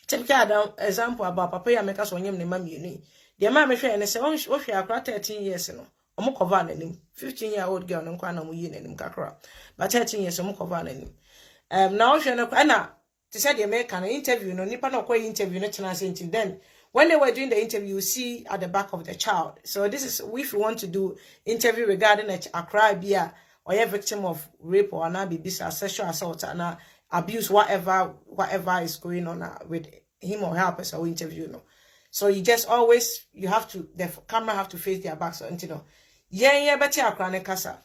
[SPEAKER 1] take an example about papa ya make so nyem ne ma mienu de ma me hwe ne say o hwe Accra 13 years no omo cover nanim 15-year-old girl no kwa na mo yi nanim kakra but 13 years omo cover nanim now hwe no na they said the American interview no nipa no kwa interview no chana say then when they were doing the interview you see at the back of the child. So this is if you want to do interview regarding Accra bia or a victim of rape or an sexual assault and abuse whatever is going on with him or her person or interview no. So you just always the camera have to face their backs so you know yeah better Accra ne kasa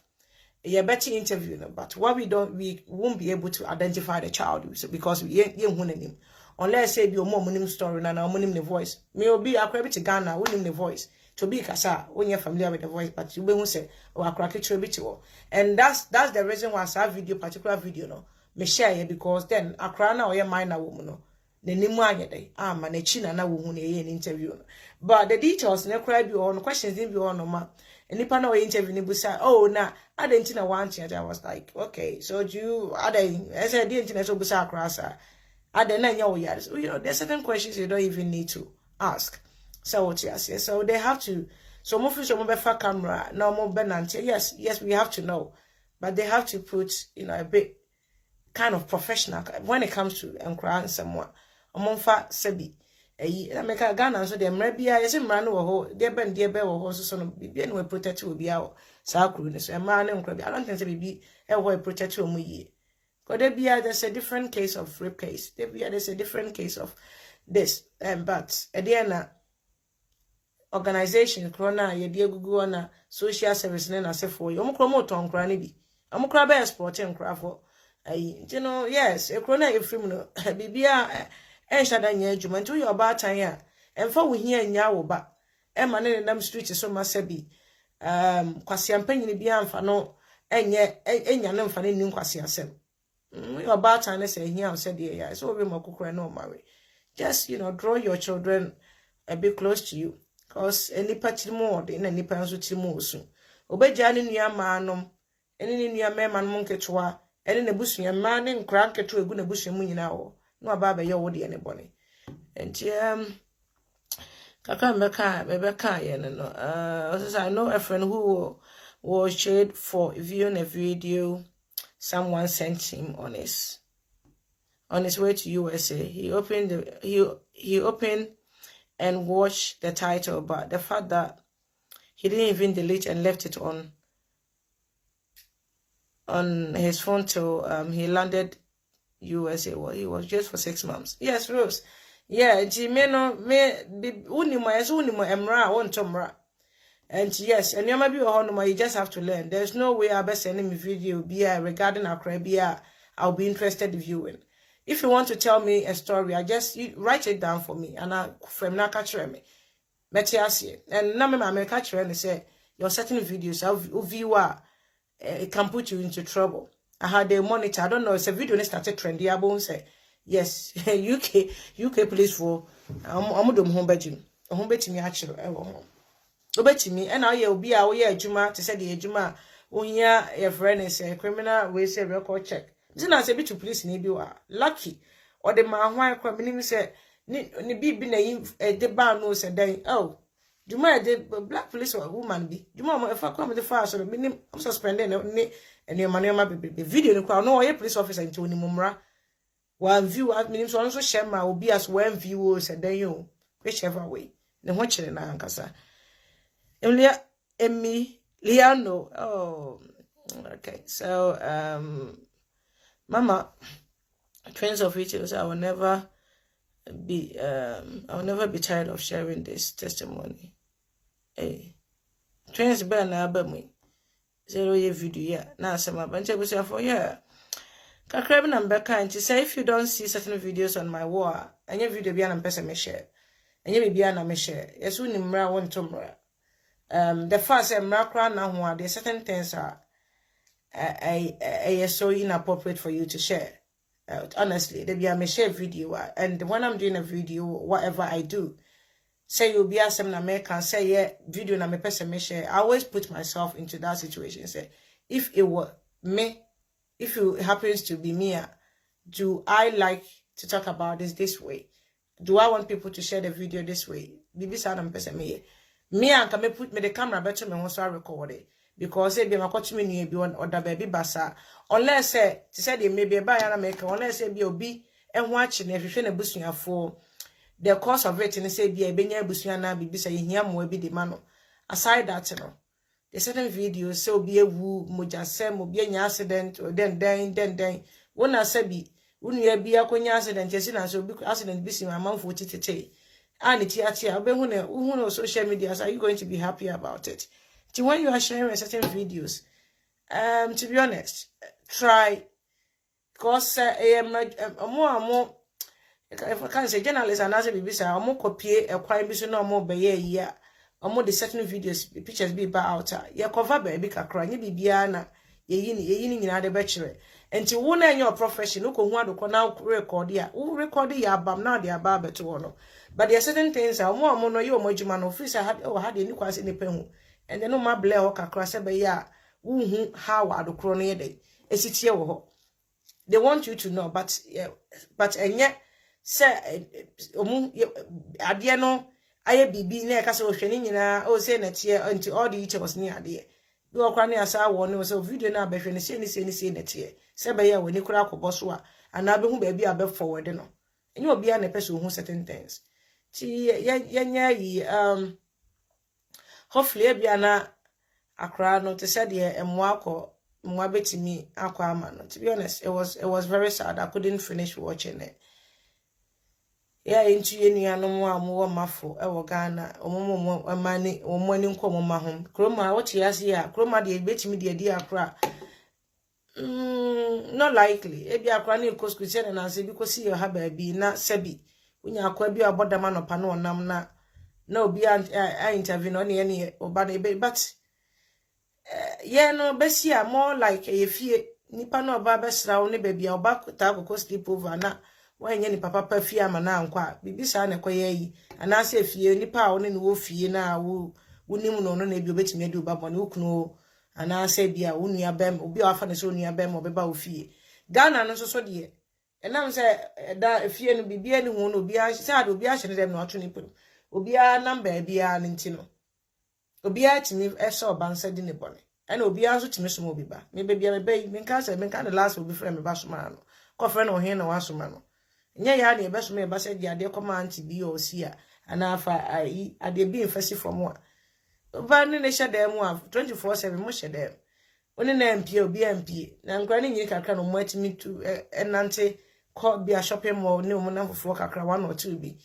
[SPEAKER 1] yeah better interview no but what we won't be able to identify the child because we ain't him unless say be o monim story na monim the voice me obi Accra bi to Ghana wonim the voice to be kasa when you're familiar with the voice but you be who say o Accra kitchen bi to and that's the reason why I particular video no me share here because then Accra na o ye minor woman no nenimu anyede ama na chi na wo hu na ye interview no but the details na Accra bi on questions bi on no ma enipa na o interview ni busa oh na adenti na one thing I was like okay so do you I said the internet so busa Accra sa you know, there's certain questions you don't even need to ask. So what you say? So they have to. So more camera, no more prɛgnant. Yes, we have to know, but they have to put a bit kind of professional when it comes to encouraging someone. Omonfa sebi. I make a Ghana so them rebia. Yes, man wo they be wo so no be no protect will be out. Sa kru so man I don't think say be e protect wo mu yi. Because there's a different case of rape case. There's a different case of this. But at the end, organization, corona, Google na social service, na say for you. Promote on cranibi. Be exporting craft for. You know, yes, a corona if you know, Bibia, and Shadanya, Juman to your bar time, and for we hear in Yawoba, and man in them streets is so masabi. Quasiam penny be no, and yet, and yan fanny new quasiasem. Your bad time say here said yeah so we mo kokora no marry just draw your children a bit close to you cause any patch more de na nipa nso ti mo osu obegya ne nua maanom ene ne nua mema no nketwa ene na busua ma ne nkra nketwa egu na busua mu nyina wo no aba ba ye wo de ne bone enti kaka meka ye no I know a friend who was shared for viewing a video. Someone sent him on his way to USA. He opened and watched the title, but the fact that he didn't even delete and left it on his phone till he landed USA. Well, he was just for 6 months. Yes, Rose. Yeah, Jimeno me unimo emra won tomra. And yes, and you might be you just have to learn. There's no way I'll be sending me video regarding Accra. I'll be interested in viewing. If you want to tell me a story, you write it down for me and I from now catch me. Metiasi. And now me catch and say your certain videos viewer it can put you into trouble. I had a monitor. I don't know, it's a video that started trendy. I won't say yes, UK police for I'm home bedroom. Home bedroom actually obetimi and now you be a adwuma to say the adwuma ohia your friend is a criminal we say record check. This na say be to police ni bi wa lucky or the man why crime ni say ni bi na yi de ba no se dan oh Juma de black police woman bi Juma mo fa kwa me de fa so me ni suspended ni ma be video ni kwa no police officer nti oni mumra one view at me so so share ma obi as one view se dan yo whichever way ne ho kire na ankasa Liano. Oh, okay. So, Mama, twins of riches, I will never be tired of sharing this testimony. Hey, twins burn me. 0 year video, yeah. Now, some bunch of for yeah. Kakrab number kind to say if you don't see certain videos on my wall, and your video be an person me share, and you be an share. Yes, we nimra one tomorrow. The first macro now there's certain things are so inappropriate for you to share. Honestly, they be a share video, and when I'm doing a video, whatever I do, say you'll be some American say yeah video na me person me share. I always put myself into that situation. Say if it were me, if it happens to be me, do I like to talk about this way? Do I want people to share the video this way? Bibi sa na me person me. Me and can put me the camera better me once I record it because it be my coach me be on other baby basa unless say they may be a buy and make unless say be and watching if you finish boosting for the cost of it and say be a benya boosting na be say here more be the man aside that no the certain videos so be a woo moja sem be an accident or then when I say be when you be a konya accident yes na so be accident be my mom for tete. And it's who social media, are you going to be happy about it? So when you are sharing certain videos, to be honest, try because more if I can say journalists and as a baby say more copy a crime be no more by year or more the certain videos pictures be ba out ya cover baby kakra nye bibiana ye nyina de bachelor enti wo na your profession uko hu adoko na record ya wo record ya abam na de aba beto no but there are certain things mo no ye o madwuma no officer had any kwase ne pehu and then no ma ble o kakra se be ya wo hu how adokro no ye dey esitie wo ho they want you to know but enye say omu ade no aye bibi na e ka se o hwene nyina o say na tie until all the each was near ade do okwa ne asa wo no so video na behwe ne se na tie se be ya woni kura akobọ so a ana be hu ba bi abe forward no enye obi a na person hu certain things ti yenya yi hopefully e bia na akra no te said ye emwa betimi akwa ama no. To be honest, it was very sad. I couldn't finish watching it. Yeah, into yenu no mo mafo e wo Ghana omo amani omani nkomo ma hom kroma what yasi ya kroma de betimi de di akra not likely e bi akra na ekos Christian na se bi ko si ha ba bi na sebi unya akwa bi abodama no pa na onam na obi a intervene on ye oba na be but yeah no besia more like a fie nipa na oba besra wo ne ba bia oba ta akoko sleep over na wanye ni papa pa fie ama na nkwa bibisa na koye yi anase fie nipa a woni wo fie na wo nim no na bi obetimi ade obabone wokunu anase bia wo nua bem obi afa ne so nua bem obeba wo fie Ghana no so de enam se da fie no bibia ni hu no obi a se ade obi a hye dem no ato ni pem obi a number bia ni ntino obi a timi eso bansa di ne bone ana obi a so timi so mo bi ba me bia me bai me kan the last obi frame me ba so ma no ko frɛ no he na wa so ma no nye ya na ebe so me ba se di ade command bi o si a ana afa ai ade bi mfasi from a ba ne ne hyɛ dem a 24/7 mo hyɛ dem oni na MP obi MP na nkra ne nyi kakra no mo atimi tu enante ko bi a shopping mall ne mo na fofo kakra 1 or 2 bi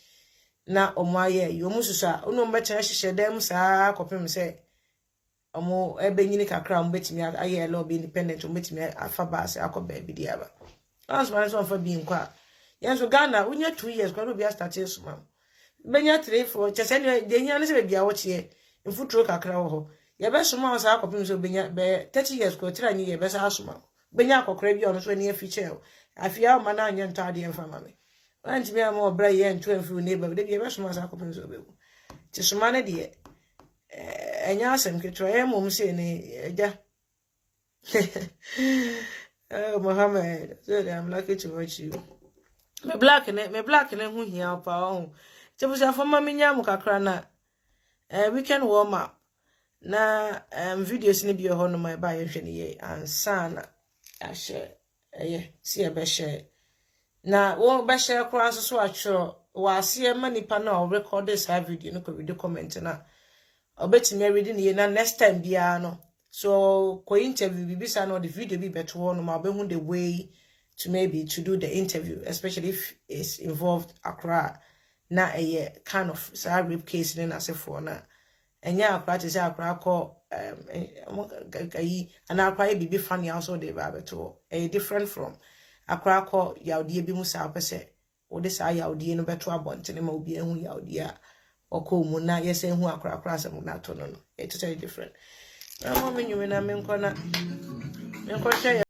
[SPEAKER 1] na omo aye yi omo susu a ono mbe kyerɛ hyɛ dem saa kopem se omo ebe nyini kakra mo betimi aye lo bi independent omo betimi afa ba se akɔba bi di aba answer so fa bi nkwa yanso Ghana unya 2 years kwa no bia start esuma benya 3 4 chese ne de nya ne se bia wo chie mfuturo kakra wo ho ye be suma o sa akopim so benya be 30 years ko tira ni ye be sa asuma benya akokra bia ono so ne afiche afia ma na anya ntade emfa ma me anti me am obra ye ntu amfi ne ba de bia be suma sa akopim so be wo ti suma ne de enya asem ketro e mom se ne eja oh Mohammed, so I'm lucky to watch you. me black ne hu hia pa o tebusa fama minya mu kakra na weekend warm up na videos ne bi ho no ma ba ye hwe ne ye ansana a share si e be share na wo be share kura so atwero wa ase ma nipa na o record this video no ko video comment na obetimi read ne na next time bia no so ko interview bibisa no the video bi beto ho no ma be hu the way to maybe to do the interview, especially if it's involved akra na a kind of rape case in as for na enya akra to say akra call and akra be funny also de ba beto a different from akra call yaudie bi mu sa pese o de sa yaudie no beto abonte ne ma obi ehu yaudie a oko mu na yese hu akra asem na to no it's totally different na mo menyu na me nkɔ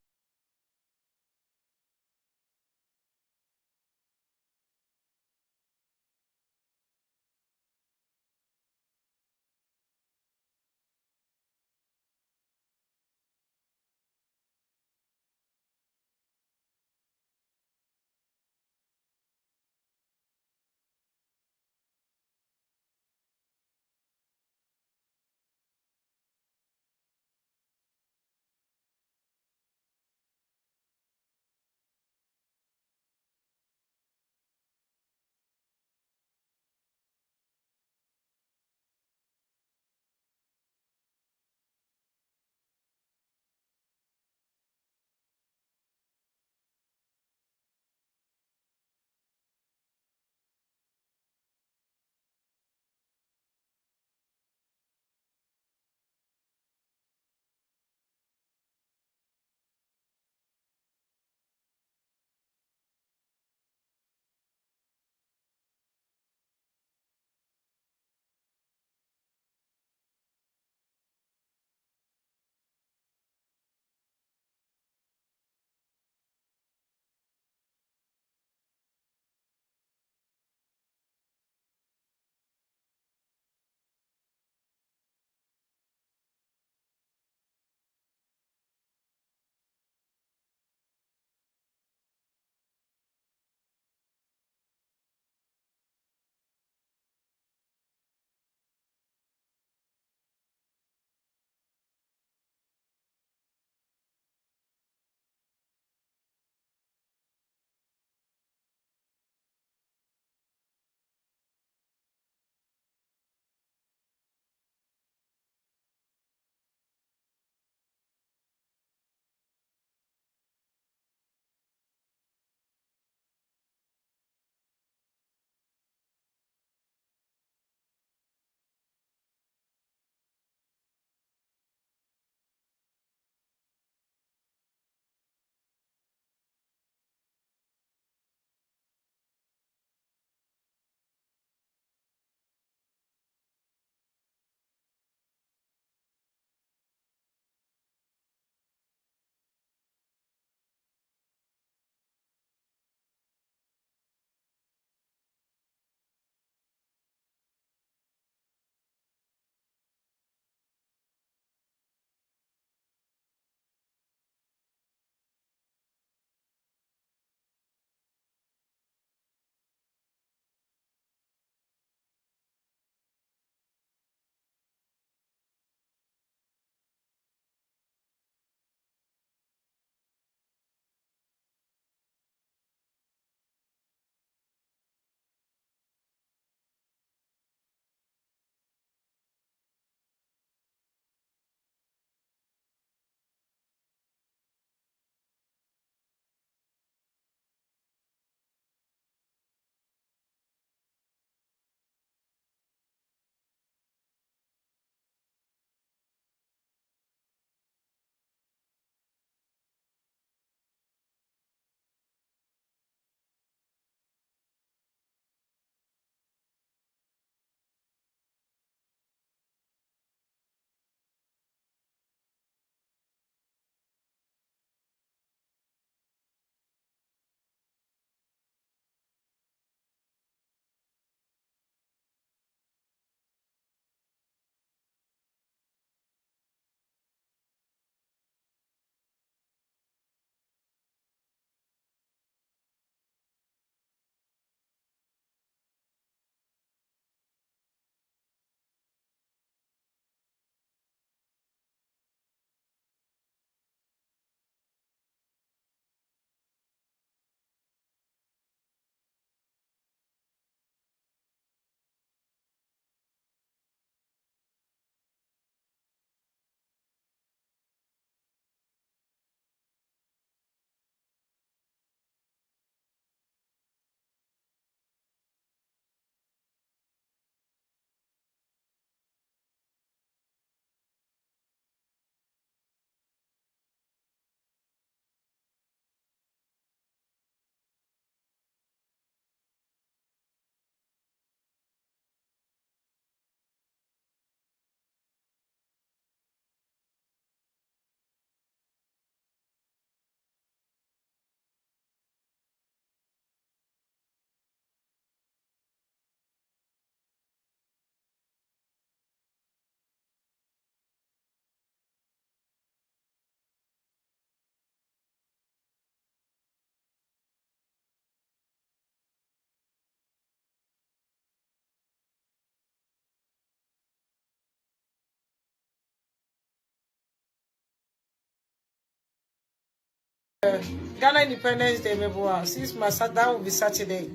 [SPEAKER 1] Ghana Independence Day, maybe 6 months, that will be Saturday.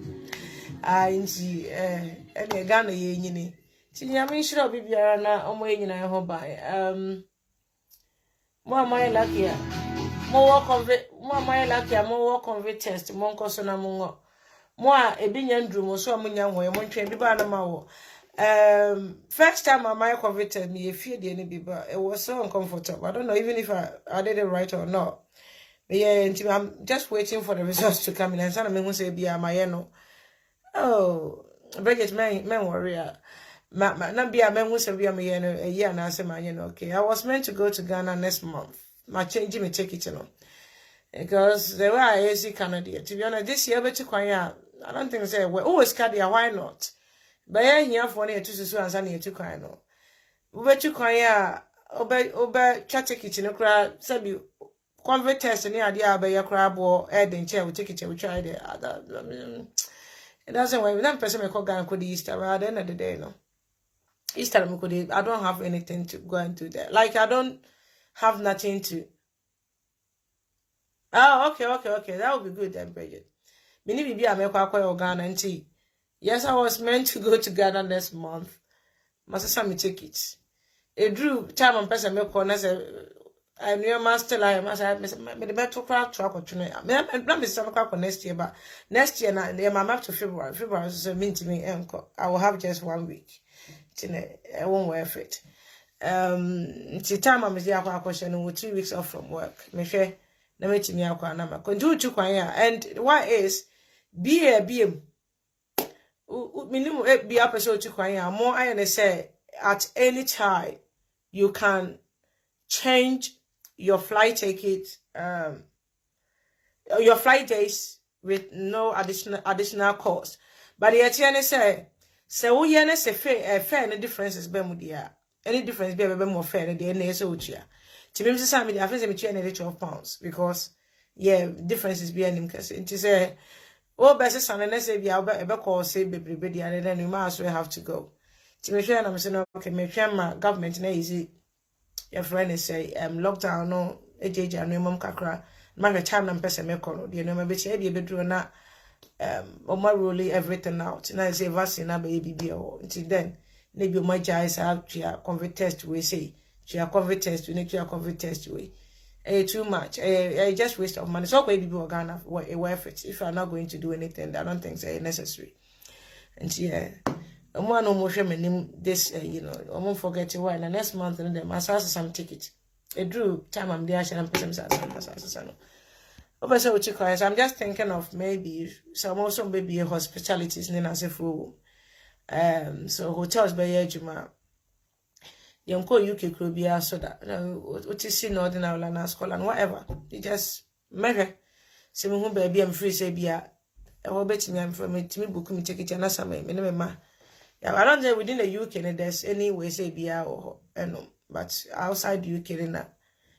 [SPEAKER 1] Inji any Ghana yini. Tinyami should be biara omo yina ho ban. More my lucky. More my lucky, more convert test, more cosona mongo. More a binyandru, mo so amunya ho, mo train biba na mawo. First time my converted me, feared any biba. It was so uncomfortable. I don't know even if I did it right or not. But yeah, I'm just waiting for the results to come in. And some of say be my no. Oh, Bridget, man, warrior. Not be a man who said be a year and I say my okay. I was meant to go to Ghana next month. My change me take it, because there were easy Canada. To be honest, this year but I don't think say well always Canada, why not? But yeah, here for near to so and near to cry no. But you cry obe chat kitchen cry sabi convert test any idea by your crab or head and chair we take it we try it. It doesn't work. That person may call Ghana could Easter at the end of the day, no. Easter I don't have anything to go and do there. Like I don't have nothing to. Oh, okay. That would be good then, Bridget. Many be a make Ghana and tea. Yes, I was meant to go to Ghana next month. Must send me tickets. It drew time and person make on as a new master. I must have the better crowd track or tonight. I'm some crowd next year, but next year now I'm up to February. February is mean to me. I will have just 1 week. I won't wear it. The time I'm here, I question with 2 weeks off from work. Me share. Na me timi akwa na ma. Konju tu kwan ya. And why is be a BM. Minimum be a person to kwan ya. More I say at any time you can change your flight ticket, your flight days with no additional cost. But the attorney say we yana say fair any differences be mudia. Any difference be more fair than the NSO uchia. To me, I think I'm 12 pounds because yeah, differences be any because it is a oh, best son and say be about call say baby, and then we might as well have to go. To me, I'm saying okay, make sure my government na easy. Your friend is say lockdown no AJ and mom kakra. My time na person me call no, you know, maybe she be do na my rolling everything out. And I say vaccine na baby be or until then maybe my guys have to convert test we say. She a COVID test, we need to COVID test way. Too much. Just waste of money. So maybe people are gonna worth it. If you are not going to do anything, I don't think it's necessary. And yeah, I'm one almost this you know, I won't forget why. And the next month and then my house some ticket. It drew time I'm there and put some I'm just thinking of maybe some also maybe hospitalities in as if so hotels by Juma. Yonko UK could be so that what is in Northern Ireland and Scotland, whatever. You just measure. Say me baby I'm free say be a bet me I'm from me book me take it and some minimum. Yeah, I don't say within the UK there's any way say be a or no, but outside the UK in that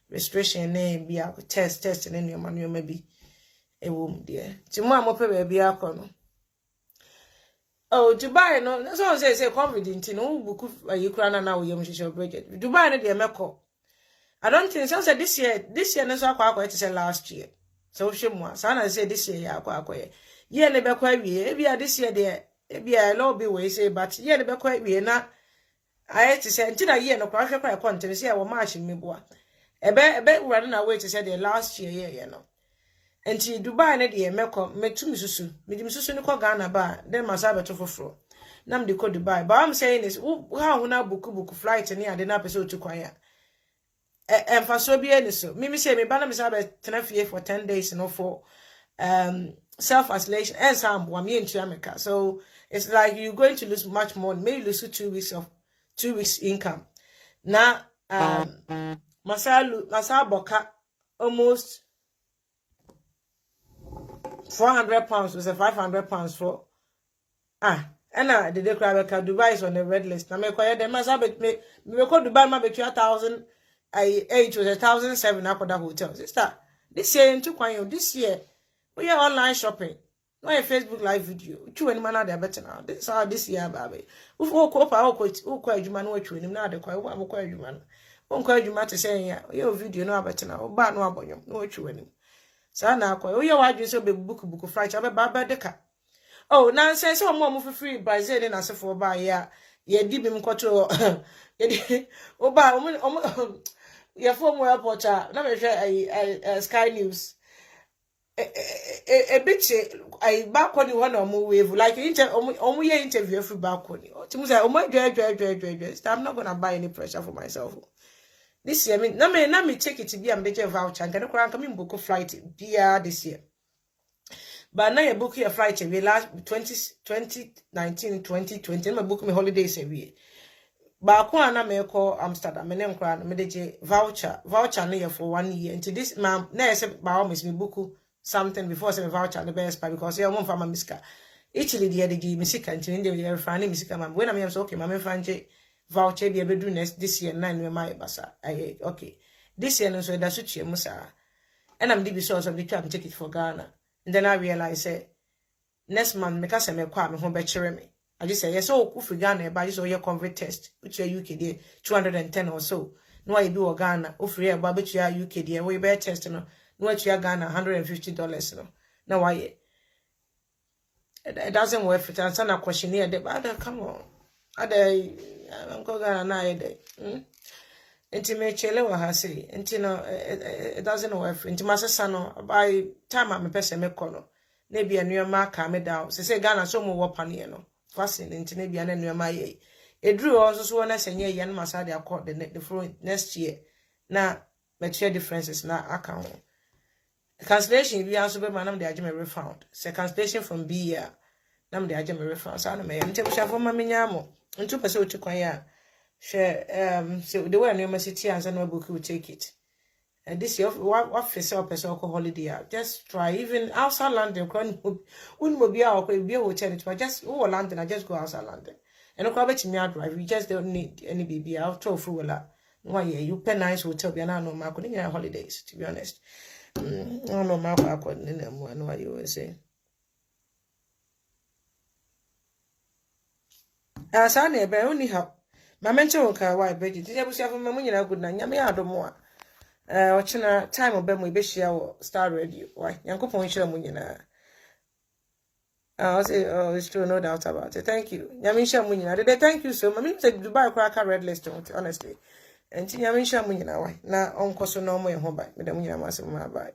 [SPEAKER 1] restriction name be a test and then your manual maybe a womb dear. Tomorrow I'm be a corner. Oh, Dubai, no, that's all I say, confident, you know, book Ukraine now, you must show budget. Dubai, the America. I don't think so. This year, that's what I said last year. So, she was, and I said this year, yeah, yeah, never quite be, this year, there, be a lobby way, say, but yeah, never quite be, not. I had to say, until a year, no crash, I want to see our marching me, boy. A bet running away to say the last year, you know. And Dubai na de me to misusu me di misusu ni ko Ghana ba then masabe to foforo nam de ko Dubai but I'm saying is how na book flight ni ade na person to kwan ya emfaso bi eni so me say me ba na masabe tenafie for 10 days no for self isolation and some me into America so it's like you're going to lose much more maybe lose 2 weeks income na masaboka almost 400 pounds was a 500 pounds for and the declare Dubai is on the red list. Now me quiet them must have me call Dubai ma be 2,000 it was 1,007 up that hotel. Sister, this year into Kwanyo this year we are online shopping. No a Facebook live video. Two any man are better now. This how this year baby. Who ko adwuma no atwe nim na de kwa wo ko adwuma no. Won ko adwuma te say your video no better now. Ba no abonyo no atwe nim. Sa na akwa. Oye wadwe so be book flight abe baba deka. Oh, nonsense omo free Brazil na asefo ba ya. Ye di bi mkoto. Ye di oba omo ye from airport na me hwe Sky News. A bit I back on one or more wave like interview every back on you. I'm not gonna buy any pressure for myself. This year, I mean, na me take it to be a major voucher and can come in book a flight this year. But now you book your flight every last 2019, 2020, my book me holidays every. But I na me call Amsterdam, me name crown, me de voucher na for 1 year. Into this, ma'am, na say by almost me book something before say voucher the best part because you won't find my miska. Italy the other day, misika until in the friend misika man. When I'm okay, my friend voucher be able to do next this year 9 my basa. Okay. This year no so that's what you musa. And I'm the source of the trip take it for Ghana. And then I realize next month me kase me kwa me ho be chere me. I just say yes so if Ghana but just your convert test which UK there 210 or so. No I do Ghana, if you are but you UK there we be test no. What you Ghana $150 no. Now why it doesn't work for it. And a questionnaire but come on. I'm going Ghana na Enti me chele wa ha say enti no it doesn't work for enti masesa no by time am pese me kono na bia nuema ka me down say Ghana so mo wo pane no fasting enti na bia na nuema ye edru also so na senye ye no masa de accord the next year na material differences na account cancellation bi also be manam de agye me refund say cancellation from B year nam de agye me refund so na me enti bo shafo ma menya mo ntu pese o tukwan ya share so the way no city and no book will take it. And this year what face up person holiday just try even outside London wouldn't be our be hotel it but just London I just go outside London. And no bet me drive we just don't need any baby out of full why you pay nice hotel be no ma couldn't holidays to be honest. No no ma I know what you were saying. As I never only help. My mentor ka why beji ti ebusia fo mamu nyina good na nyame adomo a ochina time obem we be share wo Star Radio why yankopon share mu nyina I say oh it's true no doubt about it thank you nyame share mu nyina de thank you so much say Dubai kwa red list honestly and nyame share mu nyina why na onkoso no mo ye ho ba me da mu nyina ma se mu ba